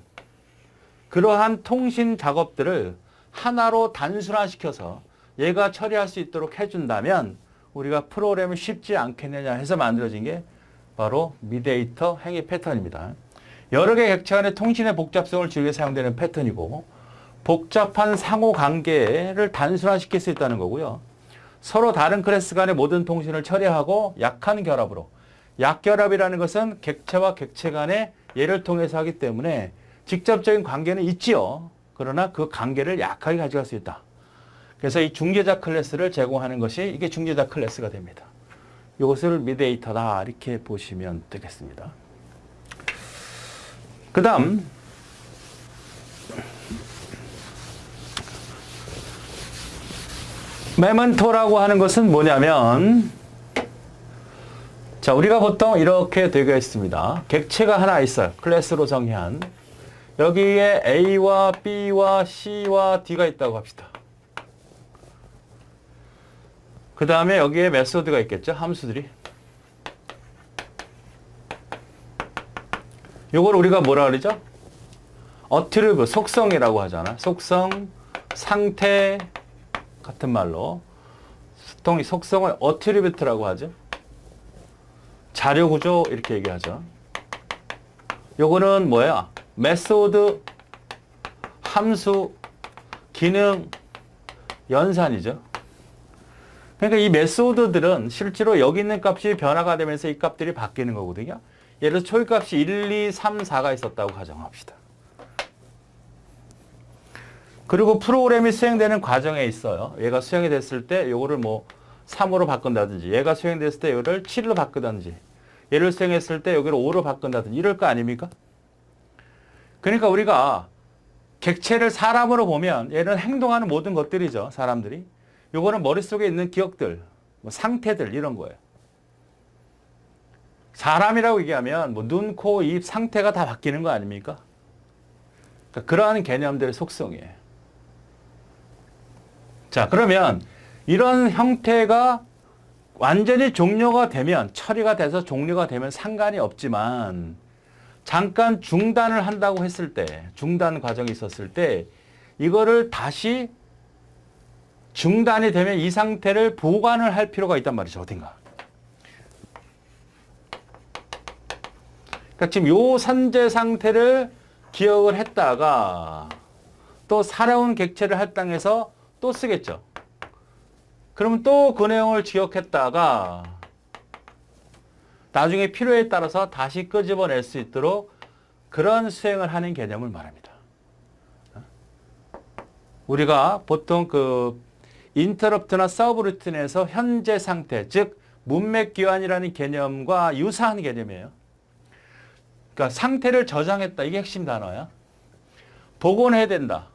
그러한 통신 작업들을 하나로 단순화시켜서 얘가 처리할 수 있도록 해준다면 우리가 프로그램이 쉽지 않겠느냐 해서 만들어진 게 바로 미디에이터 행위 패턴입니다. 여러 개의 객체 간의 통신의 복잡성을 줄이게 사용되는 패턴이고 복잡한 상호관계를 단순화시킬 수 있다는 거고요. 서로 다른 클래스 간의 모든 통신을 처리하고 약한 결합으로 약결합이라는 것은 객체와 객체 간의 예를 통해서 하기 때문에 직접적인 관계는 있지요. 그러나 그 관계를 약하게 가져갈 수 있다. 그래서 이 중재자 클래스를 제공하는 것이 이게 중재자 클래스가 됩니다. 이것을 미디에이터다 이렇게 보시면 되겠습니다. 그 다음 메멘토라고 하는 것은 뭐냐면 자 우리가 보통 이렇게 되어 있습니다. 객체가 하나 있어요. 클래스로 정의한 여기에 A와 B와 C와 D가 있다고 합시다. 그 다음에 여기에 메소드가 있겠죠. 함수들이. 요걸 우리가 뭐라 그러죠? 어트리뷰, 속성이라고 하잖아. 속성, 상태 같은 말로 속성을 어트리뷰트라고 하죠. 자료 구조 이렇게 얘기하죠. 요거는 뭐야? 메소드, 함수, 기능, 연산이죠. 그러니까 이 메소드들은 실제로 여기 있는 값이 변화가 되면서 이 값들이 바뀌는 거거든요. 예를 들어서 초기값이 1, 2, 3, 4가 있었다고 가정합시다. 그리고 프로그램이 수행되는 과정에 있어요. 얘가 수행이 됐을 때 요거를 뭐 3으로 바꾼다든지 얘가 수행됐을 때 요거를 7로 바꾸든지 얘를 수행했을 때 여기를 5로 바꾼다든지 이럴 거 아닙니까? 그러니까 우리가 객체를 사람으로 보면 얘는 행동하는 모든 것들이죠. 사람들이. 요거는 머릿속에 있는 기억들, 뭐 상태들 이런 거예요. 사람이라고 얘기하면 뭐 눈, 코, 입 상태가 다 바뀌는 거 아닙니까? 그러니까 그러한 개념들의 속성이에요. 자, 그러면 이런 형태가 완전히 종료가 되면 처리가 돼서 종료가 되면 상관이 없지만 잠깐 중단을 한다고 했을 때 중단 과정이 있었을 때 이거를 다시 중단이 되면 이 상태를 보관을 할 필요가 있단 말이죠. 어딘가. 그러니까 지금 요 산재 상태를 기억을 했다가 또 살아온 객체를 할당해서 또 쓰겠죠. 그러면 또 그 내용을 기억했다가 나중에 필요에 따라서 다시 끄집어낼 수 있도록 그런 수행을 하는 개념을 말합니다. 우리가 보통 그 인터럽트나 서브 루틴에서 현재 상태, 즉 문맥 기환이라는 개념과 유사한 개념이에요. 그러니까 상태를 저장했다. 이게 핵심 단어야. 복원해야 된다.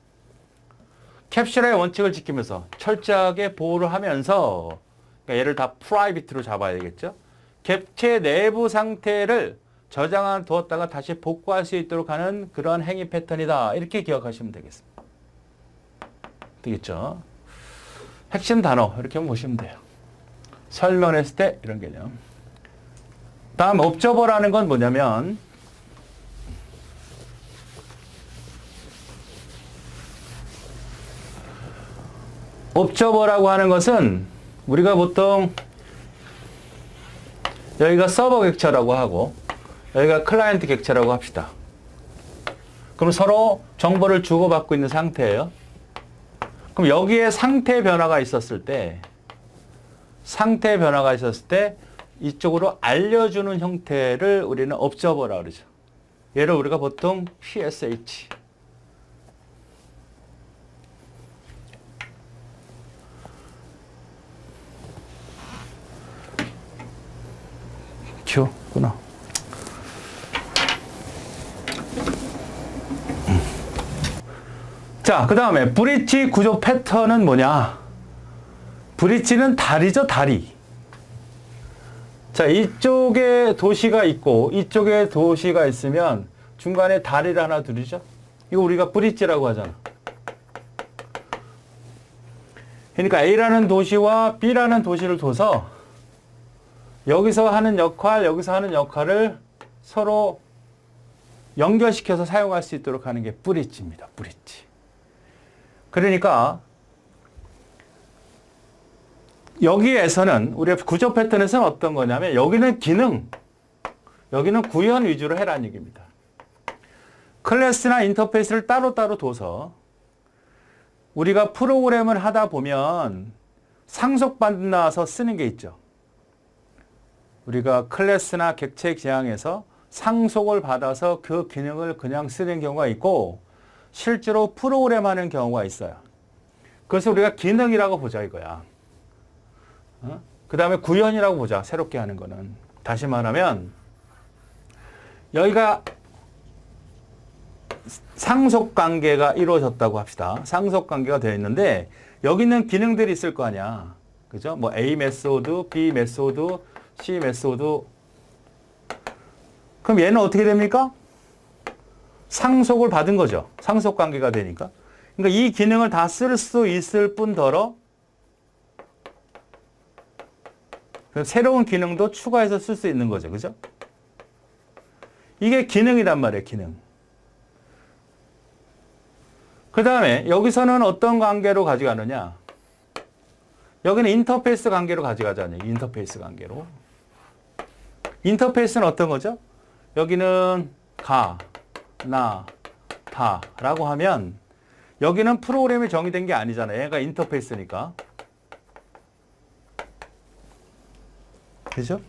캡슐의 원칙을 지키면서 철저하게 보호를 하면서 그러니까 얘를 다 프라이빗으로 잡아야 되겠죠. 객체 내부 상태를 저장해 두었다가 다시 복구할 수 있도록 하는 그런 행위 패턴이다. 이렇게 기억하시면 되겠습니다. 되겠죠? 핵심 단어 이렇게 보시면 돼요. 설명했을 때 이런 개념. 다음 옵저버라는 건 뭐냐면 옵저버라고 하는 것은 우리가 보통 여기가 서버 객체라고 하고 여기가 클라이언트 객체라고 합시다. 그럼 서로 정보를 주고받고 있는 상태예요. 그럼 여기에 상태 변화가 있었을 때 이쪽으로 알려주는 형태를 우리는 옵저버라고 그러죠. 얘를 우리가 보통 PSH Q구나. 자, 그 다음에 브릿지 구조 패턴은 뭐냐? 브릿지는 다리죠, 다리. 자, 이쪽에 도시가 있고 이쪽에 도시가 있으면 중간에 다리를 하나 두르죠? 이거 우리가 브릿지라고 하잖아. 그러니까 A라는 도시와 B라는 도시를 둬서 여기서 하는 역할, 여기서 하는 역할을 서로 연결시켜서 사용할 수 있도록 하는 게 브릿지입니다. 브릿지. 그러니까 여기에서는 우리가 구조 패턴에서는 어떤 거냐면 여기는 기능, 여기는 구현 위주로 해라는 얘기입니다. 클래스나 인터페이스를 따로따로 둬서 우리가 프로그램을 하다 보면 상속받아서 쓰는 게 있죠. 우리가 클래스나 객체 지향에서 상속을 받아서 그 기능을 그냥 쓰는 경우가 있고 실제로 프로그램 하는 경우가 있어요. 그래서 우리가 기능이라고 보자 이거야. 그 다음에 구현이라고 보자. 새롭게 하는 거는. 다시 말하면 여기가 상속관계가 이루어졌다고 합시다. 상속관계가 되어 있는데 여기 있는 기능들이 있을 거 아니야. 그죠? 뭐 A 메소드, B 메소드, C 메소드. 그럼 얘는 어떻게 됩니까? 상속을 받은 거죠. 상속관계가 되니까. 그러니까 이 기능을 다 쓸 수 있을 뿐더러 새로운 기능도 추가해서 쓸 수 있는 거죠. 그죠? 이게 기능이란 말이에요. 기능. 그 다음에 여기서는 어떤 관계로 가져가느냐. 여기는 인터페이스 관계로 가져가자니. 인터페이스 관계로. 인터페이스는 어떤 거죠? 여기는 가, 나, 다 라고 하면 여기는 프로그램이 정의된 게 아니잖아요. 얘가 인터페이스니까. 그죠?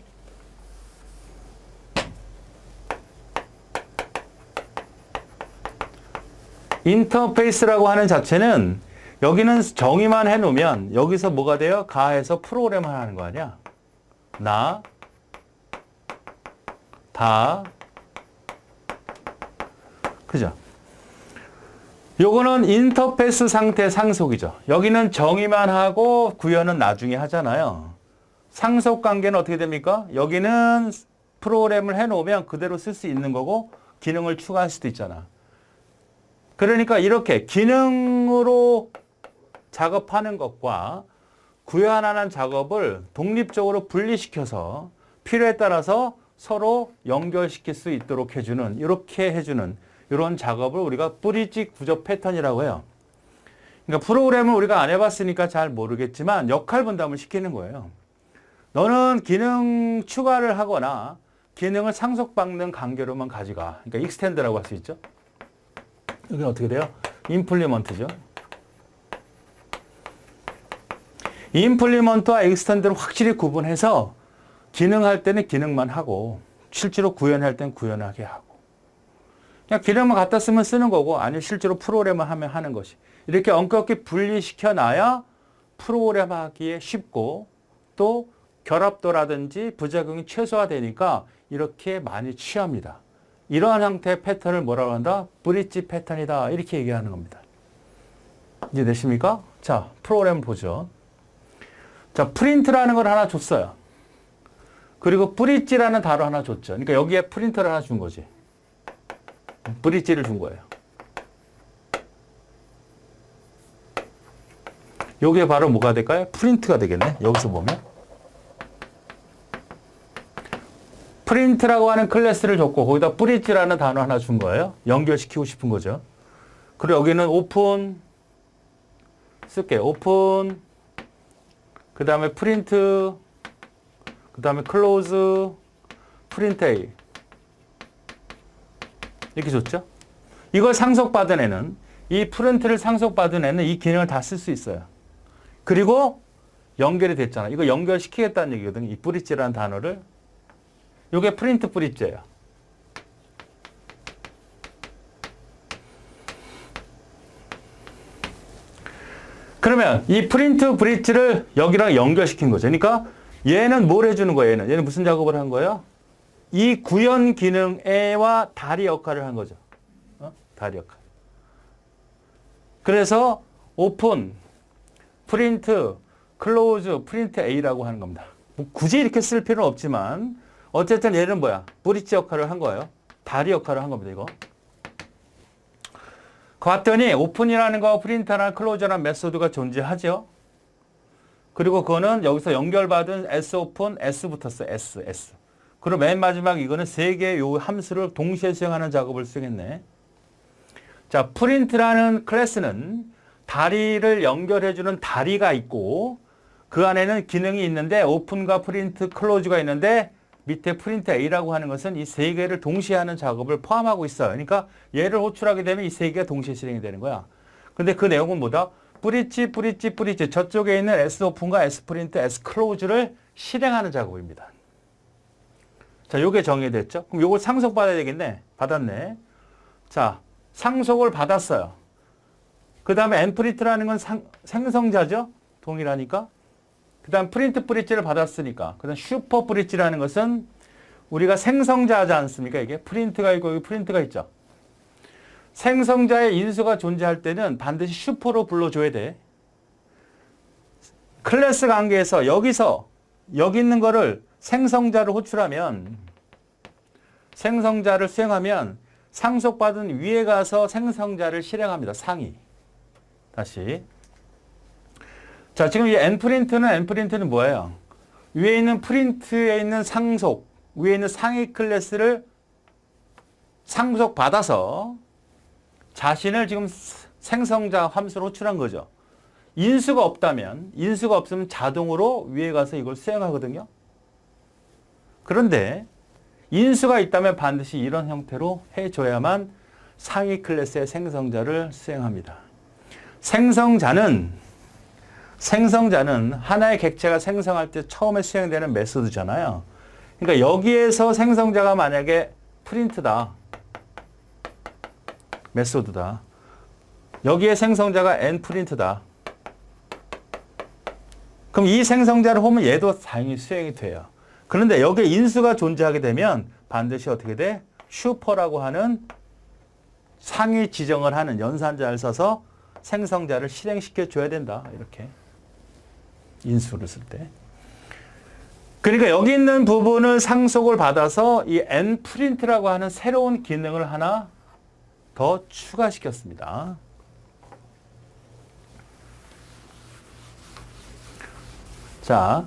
인터페이스라고 하는 자체는 여기는 정의만 해놓으면 여기서 뭐가 돼요? 가에서 프로그램을 하는 거 아니야? 나, 다, 그죠? 요거는 인터페이스 상태 상속이죠. 여기는 정의만 하고 구현은 나중에 하잖아요. 상속 관계는 어떻게 됩니까? 여기는 프로그램을 해놓으면 그대로 쓸 수 있는 거고 기능을 추가할 수도 있잖아. 그러니까 이렇게 기능으로 작업하는 것과 구현하는 작업을 독립적으로 분리시켜서 필요에 따라서 서로 연결시킬 수 있도록 해주는, 이렇게 해주는 이런 작업을 우리가 브릿지 구조 패턴이라고 해요. 그러니까 프로그램을 우리가 안 해봤으니까 잘 모르겠지만 역할 분담을 시키는 거예요. 너는 기능 추가를 하거나 기능을 상속받는 관계로만 가져가. 그러니까 익스텐드라고 할 수 있죠. 여기는 어떻게 돼요? 임플리먼트죠. 임플리먼트와 익스텐드를 확실히 구분해서 기능할 때는 기능만 하고 실제로 구현할 때는 구현하게 하고 그냥 기능만 갖다 쓰면 쓰는 거고 아니면 실제로 프로그램을 하면 하는 것이 이렇게 엄격히 분리시켜 놔야 프로그램 하기에 쉽고 또 결합도라든지 부작용이 최소화되니까 이렇게 많이 취합니다. 이러한 형태의 패턴을 뭐라고 한다? 브릿지 패턴이다. 이렇게 얘기하는 겁니다. 이해되십니까? 자, 프로그램 보죠. 자, 프린트라는 걸 하나 줬어요. 그리고 브릿지라는 단어 하나 줬죠. 그러니까 여기에 프린터를 하나 준 거지. 브릿지를 준 거예요. 요게 바로 뭐가 될까요? 프린트가 되겠네. 여기서 보면. 프린트라고 하는 클래스를 줬고 거기다 브릿지라는 단어 하나 준 거예요. 연결시키고 싶은 거죠. 그리고 여기는 오픈 쓸게요. 오픈 그 다음에 프린트 그 다음에 클로즈 프린트 A 이렇게 줬죠. 이걸 상속받은 애는 이 프린트를 상속받은 애는 이 기능을 다 쓸 수 있어요. 그리고 연결이 됐잖아. 이거 연결시키겠다는 얘기거든요. 이 브릿지라는 단어를. 이게 프린트 브릿지예요. 그러면 이 프린트 브릿지를 여기랑 연결시킨 거죠. 그러니까 얘는 뭘 해주는 거예요? 얘는 무슨 작업을 한 거예요? 이 구현 기능과 다리 역할을 한 거죠. 다리 역할. 그래서 오픈, 프린트, 클로즈, 프린트 A라고 하는 겁니다. 뭐 굳이 이렇게 쓸 필요는 없지만 어쨌든 얘는 뭐야? 브릿지 역할을 한 거예요. 다리 역할을 한 겁니다. 이거. 봤더니 오픈이라는 거 프린터나 클로저라는 메소드가 존재하죠. 그리고 그거는 여기서 연결받은 S 오픈, S 붙었어요. S. 그리고 맨 마지막 이거는 세 개의 요 함수를 동시에 수행하는 작업을 수행했네. 자, 프린트라는 클래스는 다리를 연결해주는 다리가 있고 그 안에는 기능이 있는데 오픈과 프린트, 클로즈가 있는데 밑에 프린트 A라고 하는 것은 이 세 개를 동시에 하는 작업을 포함하고 있어요. 그러니까 얘를 호출하게 되면 이 세 개가 동시에 실행이 되는 거야. 근데 그 내용은 뭐다? 브릿지, 저쪽에 있는 S 오픈과 S 프린트, S 클로즈를 실행하는 작업입니다. 자, 요게 정의됐죠? 그럼 요걸 상속받아야 되겠네. 받았네. 자, 상속을 받았어요. 그 다음에 엔프린트라는 건 생성자죠? 동일하니까. 그 다음 프린트 브릿지를 받았으니까. 그 다음 슈퍼 브릿지라는 것은 우리가 생성자하지 않습니까? 이게 프린트가 있고 여기 프린트가 있죠. 생성자의 인수가 존재할 때는 반드시 슈퍼로 불러줘야 돼. 클래스 관계에서 여기 있는 거를 생성자를 호출하면 생성자를 수행하면 상속받은 위에 가서 생성자를 실행합니다. 상위. 다시. 자, 지금 이 엔프린트는 뭐예요? 위에 있는 프린트에 있는 상속, 위에 있는 상위 클래스를 상속받아서 자신을 지금 생성자 함수로 호출한 거죠. 인수가 없으면 자동으로 위에 가서 이걸 수행하거든요. 그런데 인수가 있다면 반드시 이런 형태로 해줘야만 상위 클래스의 생성자를 수행합니다. 생성자는 하나의 객체가 생성할 때 처음에 수행되는 메소드잖아요. 그러니까 여기에서 생성자가 만약에 프린트다. 메소드다. 여기에 생성자가 엔프린트다. 그럼 이 생성자를 보면 얘도 당연히 수행이 돼요. 그런데 여기에 인수가 존재하게 되면 반드시 어떻게 돼? 슈퍼라고 하는 상위 지정을 하는 연산자를 써서 생성자를 실행시켜 줘야 된다. 이렇게. 인수를 쓸 때. 그러니까 여기 있는 부분을 상속을 받아서 이 엔프린트라고 하는 새로운 기능을 하나 더 추가시켰습니다. 자,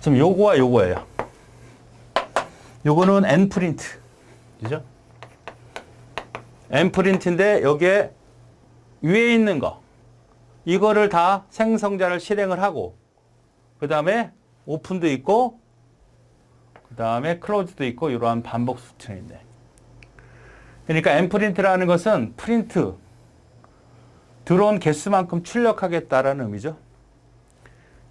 지금 요거와 요거예요. 요거는 엔프린트. 그죠? 엔프린트인데 여기에 위에 있는 거. 이거를 다 생성자를 실행을 하고 그 다음에 오픈도 있고 그 다음에 클로즈도 있고 이러한 반복 수준인데. 그러니까 엔프린트라는 것은 프린트 들어온 개수만큼 출력하겠다라는 의미죠.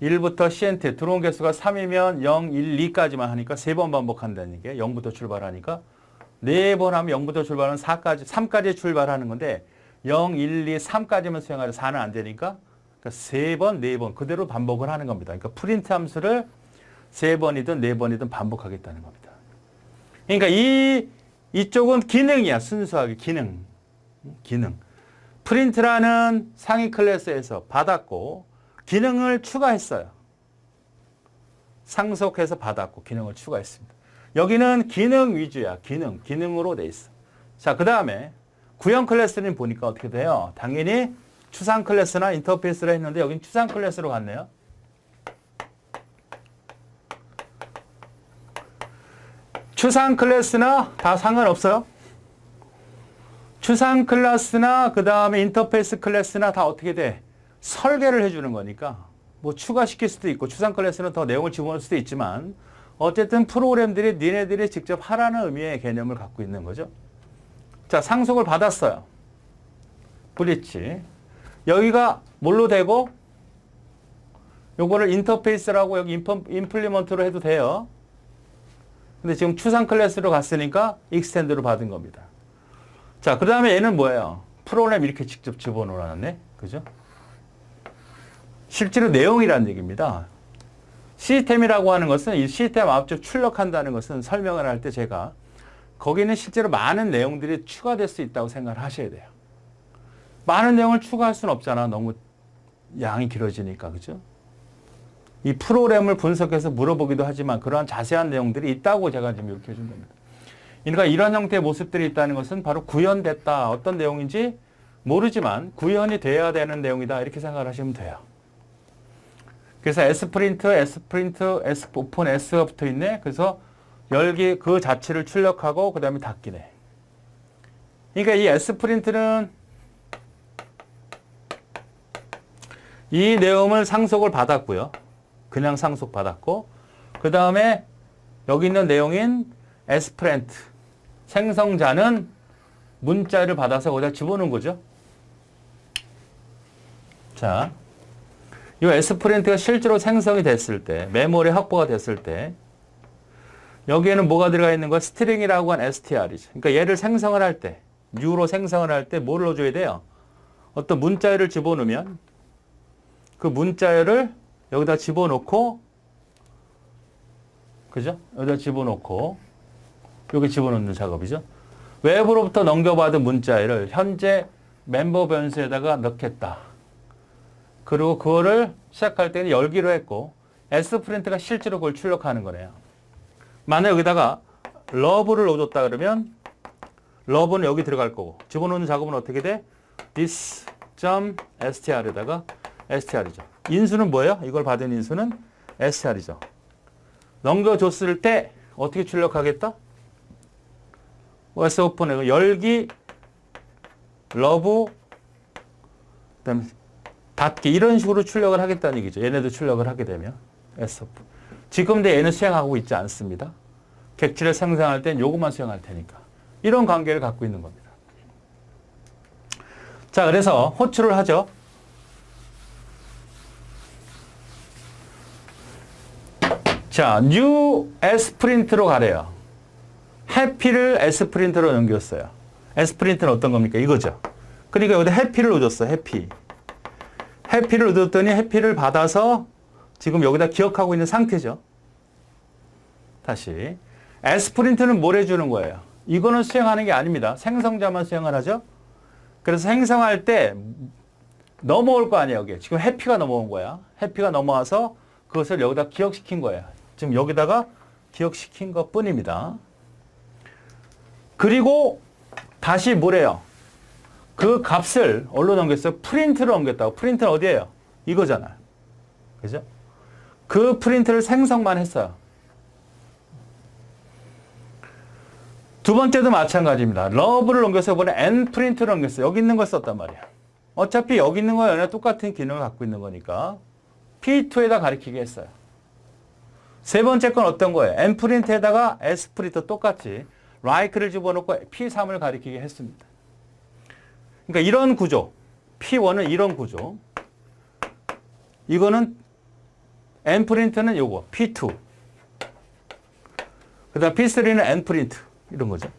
1부터 CNT 들어온 개수가 3이면 0, 1, 2까지만 하니까 3번 반복한다는 게 0부터 출발하니까 4번 하면 0부터 출발하면 3까지 출발하는 건데 0, 1, 2, 3까지만 수행하려 4는 안 되니까 그러니까 3번, 4번 그대로 반복을 하는 겁니다. 그러니까 프린트 함수를 3번이든 4번이든 반복하겠다는 겁니다. 그러니까 이쪽은 기능이야. 순수하게 기능. 프린트라는 상위 클래스에서 받았고 기능을 추가했어요. 상속해서 받았고 기능을 추가했습니다. 여기는 기능 위주야. 기능으로 돼 있어. 자, 그 다음에 구형 클래스는 보니까 어떻게 돼요? 당연히 추상 클래스나 인터페이스를 했는데 여긴 추상 클래스로 갔네요. 추상 클래스나 다 상관없어요. 추상 클래스나 그 다음에 인터페이스 클래스나 다 어떻게 돼? 설계를 해주는 거니까 뭐 추가시킬 수도 있고 추상 클래스는 더 내용을 집어넣을 수도 있지만 어쨌든 프로그램들이 니네들이 직접 하라는 의미의 개념을 갖고 있는 거죠. 자, 상속을 받았어요. 브릿지. 여기가 뭘로 되고 요거를 인터페이스라고 여기 임플리먼트로 해도 돼요. 근데 지금 추상 클래스로 갔으니까 익스텐드로 받은 겁니다. 자, 그 다음에 얘는 뭐예요? 프로그램 이렇게 직접 집어넣어놨네. 그죠? 실제로 내용이라는 얘기입니다. 시스템이라고 하는 것은 이 시스템 앞쪽 출력한다는 것은 설명을 할 때 제가 거기는 실제로 많은 내용들이 추가될 수 있다고 생각을 하셔야 돼요. 많은 내용을 추가할 수는 없잖아. 너무 양이 길어지니까. 그죠? 이 프로그램을 분석해서 물어보기도 하지만 그러한 자세한 내용들이 있다고 제가 지금 이렇게 해준 겁니다. 그러니까 이런 형태의 모습들이 있다는 것은 바로 구현됐다. 어떤 내용인지 모르지만 구현이 돼야 되는 내용이다. 이렇게 생각을 하시면 돼요. 그래서 S프린트, S오픈, S가 붙어 있네. 그래서 열기 그 자체를 출력하고 그 다음에 닫기네. 그러니까 이 S프린트는 이 내용을 상속을 받았고요. 그냥 상속 받았고 그 다음에 여기 있는 내용인 S프린트 생성자는 문자를 받아서 거기다 집어넣은 거죠. 자, 이 S프린트가 실제로 생성이 됐을 때, 메모리 확보가 됐을 때 여기에는 뭐가 들어가 있는 거야? 스트링이라고 한 str이죠. 그러니까 얘를 생성을 할 때, 뉴로 생성을 할 때 뭘 넣어줘야 돼요? 어떤 문자열을 집어넣으면 그 문자열을 여기다 집어넣고, 그죠? 여기다 집어넣고, 여기 집어넣는 작업이죠. 외부로부터 넘겨받은 문자열을 현재 멤버 변수에다가 넣겠다. 그리고 그거를 시작할 때는 열기로 했고, S프린트가 실제로 그걸 출력하는 거네요. 만약 여기다가 러브를 넣어줬다 그러면 러브는 여기 들어갈 거고 집어넣는 작업은 어떻게 돼? this.str에다가 str이죠. 인수는 뭐예요? 이걸 받은 인수는 str이죠. 넘겨줬을 때 어떻게 출력하겠다? Soft는 열기, 러브, 그다음에 닫기 이런 식으로 출력을 하겠다는 얘기죠. 얘네도 출력을 하게 되면 Soft. 지금 근데 얘는 수행하고 있지 않습니다. 객체를 생성할 땐 요것만 수행할 테니까. 이런 관계를 갖고 있는 겁니다. 자, 그래서 호출을 하죠. 자, new S프린트로 가래요. 해피를 S프린트로 넘겼어요. S프린트는 어떤 겁니까? 이거죠. 그러니까 여기다 해피를 넣어줬어. 해피. 해피를 넣어줬더니 해피를 받아서 지금 여기다 기억하고 있는 상태죠. 다시. S프린트는 뭘 해주는 거예요? 이거는 수행하는 게 아닙니다. 생성자만 수행을 하죠. 그래서 생성할 때 넘어올 거 아니에요. 여기. 지금 해피가 넘어온 거야. 해피가 넘어와서 그것을 여기다 기억시킨 거예요. 지금 여기다가 기억시킨 것 뿐입니다. 그리고 다시 뭐래요? 그 값을 어디로 넘겼어요? 프린트로 넘겼다고. 프린트는 어디예요? 이거잖아요. 그죠? 그 프린트를 생성만 했어요. 두 번째도 마찬가지입니다. 러브를 넘겨서 이번에 n프린트를 넘겼어요. 여기 있는 걸 썼단 말이에요. 어차피 여기 있는 거와 얘네 똑같은 기능을 갖고 있는 거니까 P2에다 가리키게 했어요. 세 번째 건 어떤 거예요? n프린트에다가 s프린트 똑같이 like를 집어넣고 P3을 가리키게 했습니다. 그러니까 이런 구조, P1은 이런 구조, 이거는 n프린트는 요거, P2, 그 다음 P3는 n프린트, 이런 거죠.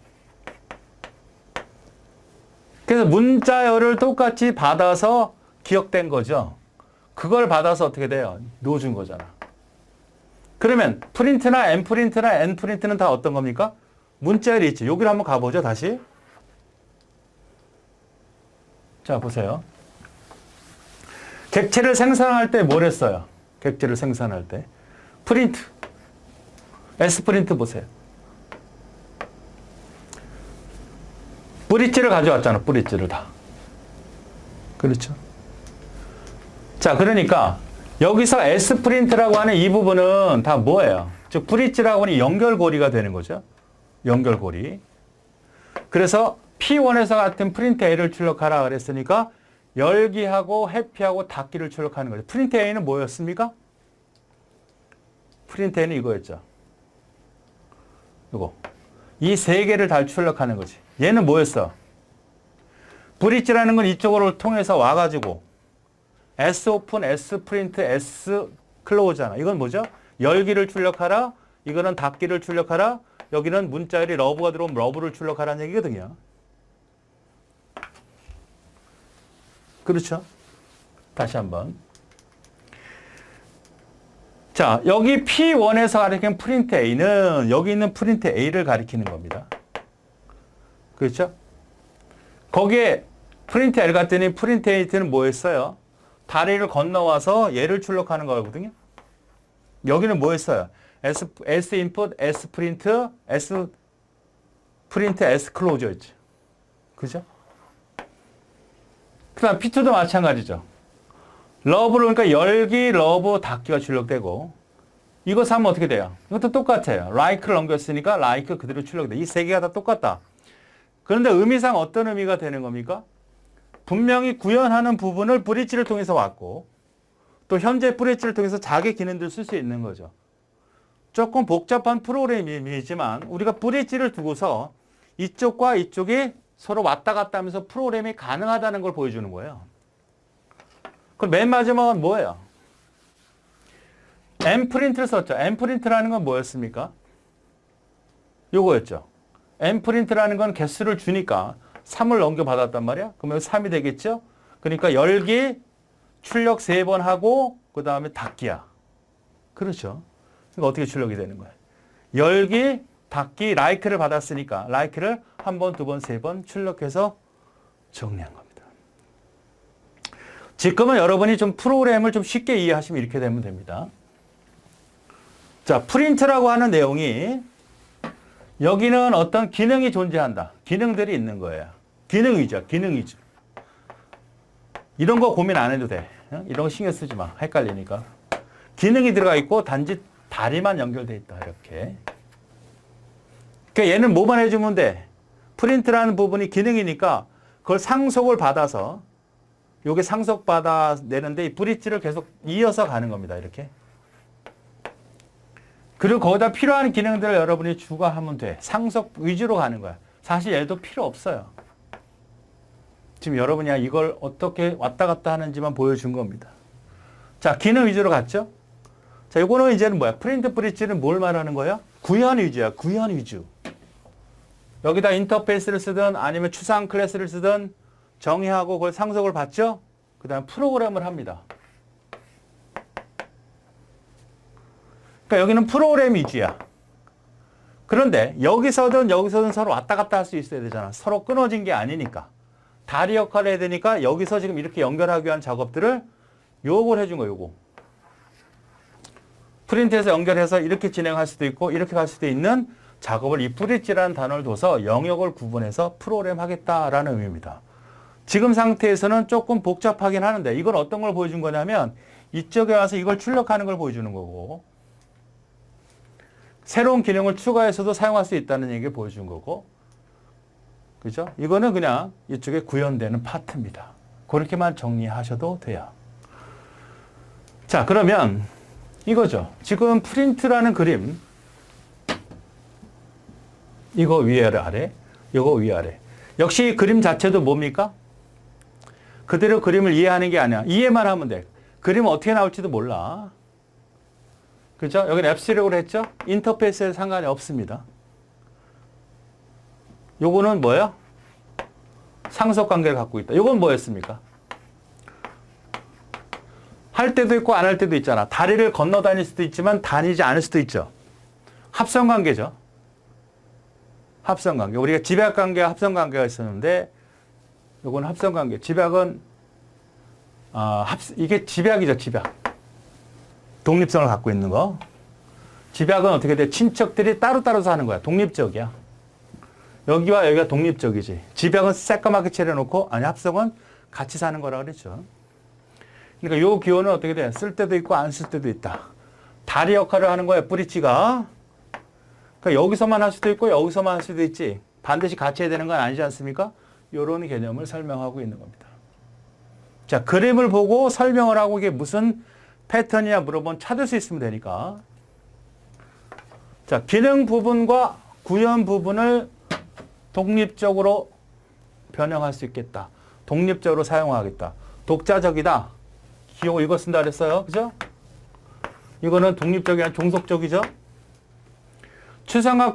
그래서 문자열을 똑같이 받아서 기억된 거죠. 그걸 받아서 어떻게 돼요? 넣어준 거잖아. 그러면 프린트나 n프린트나 n프린트는 다 어떤 겁니까? 문자열이 있죠. 여기를 한번 가보죠, 다시. 자, 보세요. 객체를 생산할 때 뭘 했어요? 객체를 생산할 때. 프린트. S프린트 보세요. 뿌리찌를 가져왔잖아, 뿌리찌를 다. 그렇죠? 자, 그러니까 여기서 S프린트라고 하는 이 부분은 다 뭐예요? 즉, 뿌리찌라고 하는 연결고리가 되는 거죠. 연결고리. 그래서 P1에서 같은 프린트 A를 출력하라 그랬으니까 열기하고 해피하고 닫기를 출력하는 거죠. 프린트 A는 뭐였습니까? 프린트 A는 이거였죠. 이거. 이 세 개를 다 출력하는 거지. 얘는 뭐였어? 브릿지라는 건 이쪽으로 통해서 와가지고 S 오픈, S 프린트, S 클로즈잖아. 이건 뭐죠? 열기를 출력하라. 이거는 닫기를 출력하라. 여기는 문자열이 러브가 들어오면 러브를 출력하라는 얘기거든요. 그렇죠? 다시 한번. 자, 여기 P1에서 가리키는 프린트 A는 여기 있는 프린트 A를 가리키는 겁니다. 그렇죠? 거기에 프린트 L 갔더니 프린트 A는 뭐였어요? 다리를 건너와서 얘를 출력하는 거거든요. 여기는 뭐였어요? S 인풋, S 프린트, S 프린트, S 클로즈였죠. 그죠? 그 다음 P2도 마찬가지죠. 러브를 그러니까 열기, 러브, 닫기가 출력되고 이거 사면 어떻게 돼요? 이것도 똑같아요. like를 넘겼으니까 like 그대로 출력돼. 이 세 개가 다 똑같다. 그런데 의미상 어떤 의미가 되는 겁니까? 분명히 구현하는 부분을 브릿지를 통해서 왔고 또 현재 브릿지를 통해서 자기 기능들을 쓸 수 있는 거죠. 조금 복잡한 프로그램이지만 우리가 브릿지를 두고서 이쪽과 이쪽이 서로 왔다 갔다 하면서 프로그램이 가능하다는 걸 보여주는 거예요. 그럼 맨 마지막은 뭐예요? mprint를 썼죠. mprint라는 건 뭐였습니까? 요거였죠. mprint라는 건 개수를 주니까 3을 넘겨받았단 말이야. 그러면 3이 되겠죠? 그러니까 열기, 출력 3번 하고 그 다음에 닫기야. 그렇죠. 그러니까 어떻게 출력이 되는 거야? 열기, 닫기, like를 받았으니까 like를 한 번, 두 번, 세 번 출력해서 정리한 겁니다. 지금은 여러분이 좀 프로그램을 좀 쉽게 이해하시면 이렇게 되면 됩니다. 자, 프린트라고 하는 내용이 여기는 어떤 기능이 존재한다. 기능들이 있는 거예요. 기능 위주야, 기능 위주. 이런 거 고민 안 해도 돼. 이런 거 신경 쓰지 마. 헷갈리니까. 기능이 들어가 있고 단지 다리만 연결돼 있다. 이렇게. 그러니까 얘는 뭐만 해주면 돼. 프린트라는 부분이 기능이니까 그걸 상속을 받아서 요게 상속받아 내는데 이 브릿지를 계속 이어서 가는 겁니다. 이렇게. 그리고 거기다 필요한 기능들을 여러분이 추가하면 돼. 상속 위주로 가는 거야. 사실 얘도 필요 없어요. 지금 여러분이 이걸 어떻게 왔다 갔다 하는지만 보여준 겁니다. 자, 기능 위주로 갔죠? 자, 요거는 이제는 뭐야? 프린트 브릿지는 뭘 말하는 거야? 구현 위주야. 구현 위주. 여기다 인터페이스를 쓰든 아니면 추상 클래스를 쓰든 정의하고 그걸 상속을 받죠? 그 다음에 프로그램을 합니다. 그러니까 여기는 프로그램 위주야. 그런데 여기서든 여기서든 서로 왔다 갔다 할 수 있어야 되잖아. 서로 끊어진 게 아니니까. 다리 역할을 해야 되니까 여기서 지금 이렇게 연결하기 위한 작업들을 요걸 해준 거예요. 요거. 프린트해서 연결해서 이렇게 진행할 수도 있고 이렇게 갈 수도 있는 작업을 이 브릿지라는 단어를 둬서 영역을 구분해서 프로그램 하겠다라는 의미입니다. 지금 상태에서는 조금 복잡하긴 하는데 이건 어떤 걸 보여준 거냐면 이쪽에 와서 이걸 출력하는 걸 보여주는 거고 새로운 기능을 추가해서도 사용할 수 있다는 얘기를 보여준 거고 그죠? 이거는 그냥 이쪽에 구현되는 파트입니다. 그렇게만 정리하셔도 돼요. 자, 그러면 이거죠. 지금 프린트라는 그림 이거 위아래, 이거 위아래. 역시 그림 자체도 뭡니까? 그대로 그림을 이해하는 게 아니야. 이해만 하면 돼. 그림은 어떻게 나올지도 몰라. 그죠? 여기는 앱스트랙으로 했죠? 인터페이스에 상관이 없습니다. 요거는 뭐예요? 상속 관계를 갖고 있다. 요건 뭐였습니까? 할 때도 있고 안 할 때도 있잖아. 다리를 건너 다닐 수도 있지만 다니지 않을 수도 있죠. 합성 관계죠. 합성 관계. 우리가 집약 관계와 합성 관계가 있었는데 요건 합성 관계. 집약은 이게 집약이죠, 집약. 독립성을 갖고 있는 거. 집약은 어떻게 돼? 친척들이 따로따로 사는 거야. 독립적이야. 여기와 여기가 독립적이지. 집약은 새까맣게 칠해놓고, 아니, 합성은 같이 사는 거라 그랬죠. 그러니까 요 기호는 어떻게 돼? 쓸 때도 있고 안 쓸 때도 있다. 다리 역할을 하는 거야, 브릿지가. 그러니까 여기서만 할 수도 있고 여기서만 할 수도 있지. 반드시 같이 해야 되는 건 아니지 않습니까? 요런 개념을 설명하고 있는 겁니다. 자, 그림을 보고 설명을 하고 이게 무슨 패턴이냐 물어보면 찾을 수 있으면 되니까. 자, 기능 부분과 구현 부분을 독립적으로 변형할 수 있겠다. 독립적으로 사용하겠다. 독자적이다. 기호 이거 쓴다 그랬어요. 그죠? 이거는 독립적이 아니라 종속적이죠? 추상과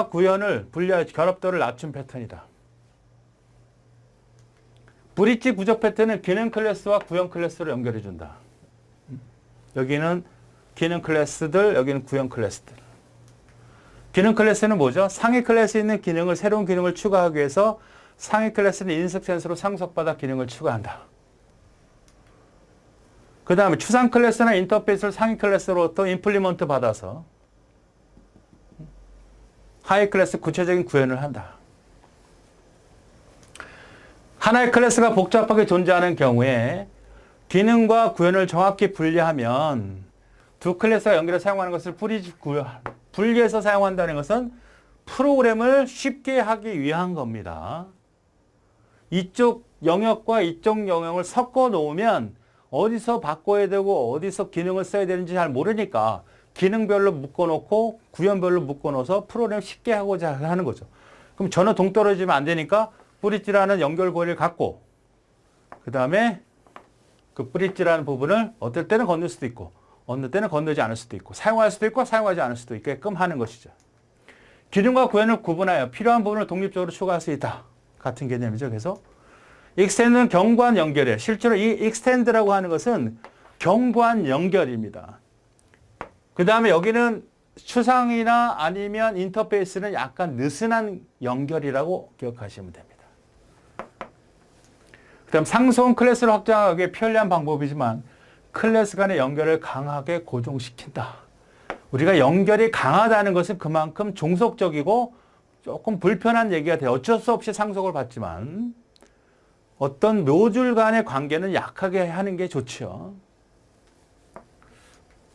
구현을 분리할 결합도를 낮춘 패턴이다. 브릿지 구조 패턴은 기능 클래스와 구현 클래스로 연결해 준다. 여기는 기능 클래스들, 여기는 구현 클래스들. 기능 클래스는 뭐죠? 상위 클래스에 있는 기능을 새로운 기능을 추가하기 위해서 상위 클래스는 인스턴스로 상속받아 기능을 추가한다. 그 다음에 추상 클래스나 인터페이스를 상위 클래스로부터 임플리먼트 받아서 하위 클래스 구체적인 구현을 한다. 하나의 클래스가 복잡하게 존재하는 경우에 기능과 구현을 정확히 분리하면 두 클래스가 연결해 사용하는 것을 분리해서 사용한다는 것은 프로그램을 쉽게 하기 위한 겁니다. 이쪽 영역과 이쪽 영역을 섞어 놓으면 어디서 바꿔야 되고 어디서 기능을 써야 되는지 잘 모르니까 기능별로 묶어놓고 구현별로 묶어놓아서 프로그램 쉽게 하고자 하는 거죠. 그럼 전혀 동떨어지면 안 되니까 브릿지라는 연결고리를 갖고 그 다음에 그 브릿지라는 부분을 어떨 때는 건널 수도 있고 어느 때는 건너지 않을 수도 있고 사용할 수도 있고 사용하지 않을 수도 있게끔 하는 것이죠. 기능과 구현을 구분하여 필요한 부분을 독립적으로 추가할 수 있다. 같은 개념이죠. 그래서 extend는 경관 연결이에요. 실제로 이 extend라고 하는 것은 경관 연결입니다. 그 다음에 여기는 추상이나 아니면 인터페이스는 약간 느슨한 연결이라고 기억하시면 됩니다. 그 다음 상수은 클래스를 확장하기 편리한 방법이지만 클래스 간의 연결을 강하게 고정시킨다. 우리가 연결이 강하다는 것은 그만큼 종속적이고 조금 불편한 얘기가 돼요. 어쩔 수 없이 상속을 받지만 어떤 모듈 간의 관계는 약하게 하는 게 좋죠.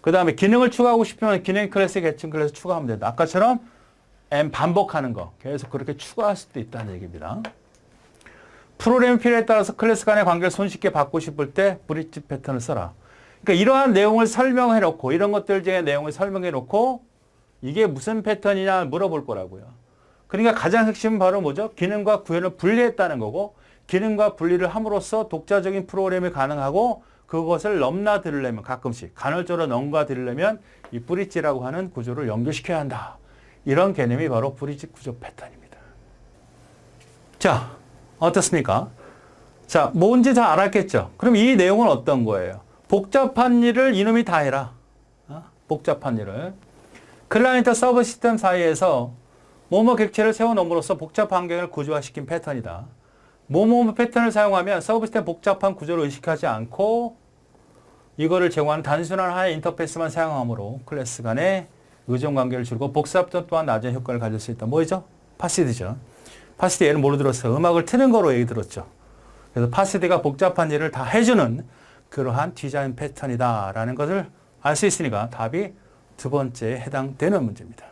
그 다음에 기능을 추가하고 싶으면 기능 클래스, 계층 클래스 추가하면 된다. 아까처럼 M 반복하는 거 계속 그렇게 추가할 수도 있다는 얘기입니다. 프로그램 필요에 따라서 클래스 간의 관계를 손쉽게 받고 싶을 때 브릿지 패턴을 써라. 그러니까 이러한 내용을 설명해 놓고 이런 것들 중에 내용을 설명해 놓고 이게 무슨 패턴이냐 물어볼 거라고요. 그러니까 가장 핵심은 바로 뭐죠? 기능과 구현을 분리했다는 거고 기능과 분리를 함으로써 독자적인 프로그램이 가능하고 그것을 넘나들으려면 가끔씩 간헐적으로 넘나들으려면 이 브릿지라고 하는 구조를 연결시켜야 한다. 이런 개념이 바로 브릿지 구조 패턴입니다. 자, 어떻습니까? 자, 뭔지 다 알았겠죠? 그럼 이 내용은 어떤 거예요? 복잡한 일을 이놈이 다 해라. 복잡한 일을. 클라이언트 서버 시스템 사이에서 뭐뭐 객체를 세워놓음으로써 복잡한 환경을 구조화시킨 패턴이다. 뭐뭐 패턴을 사용하면 서버 시스템 복잡한 구조를 의식하지 않고 이거를 제공하는 단순한 하나의 인터페이스만 사용하므로 클래스 간의 의존 관계를 줄이고 복잡도 또한 낮은 효과를 가질 수 있다. 뭐죠? 파시드죠. 파시드 예를 뭐로 들었어요? 음악을 트는 거로 얘기 들었죠. 그래서 파시드가 복잡한 일을 다 해주는 그러한 디자인 패턴이다라는 것을 알 수 있으니까 답이 두 번째에 해당되는 문제입니다.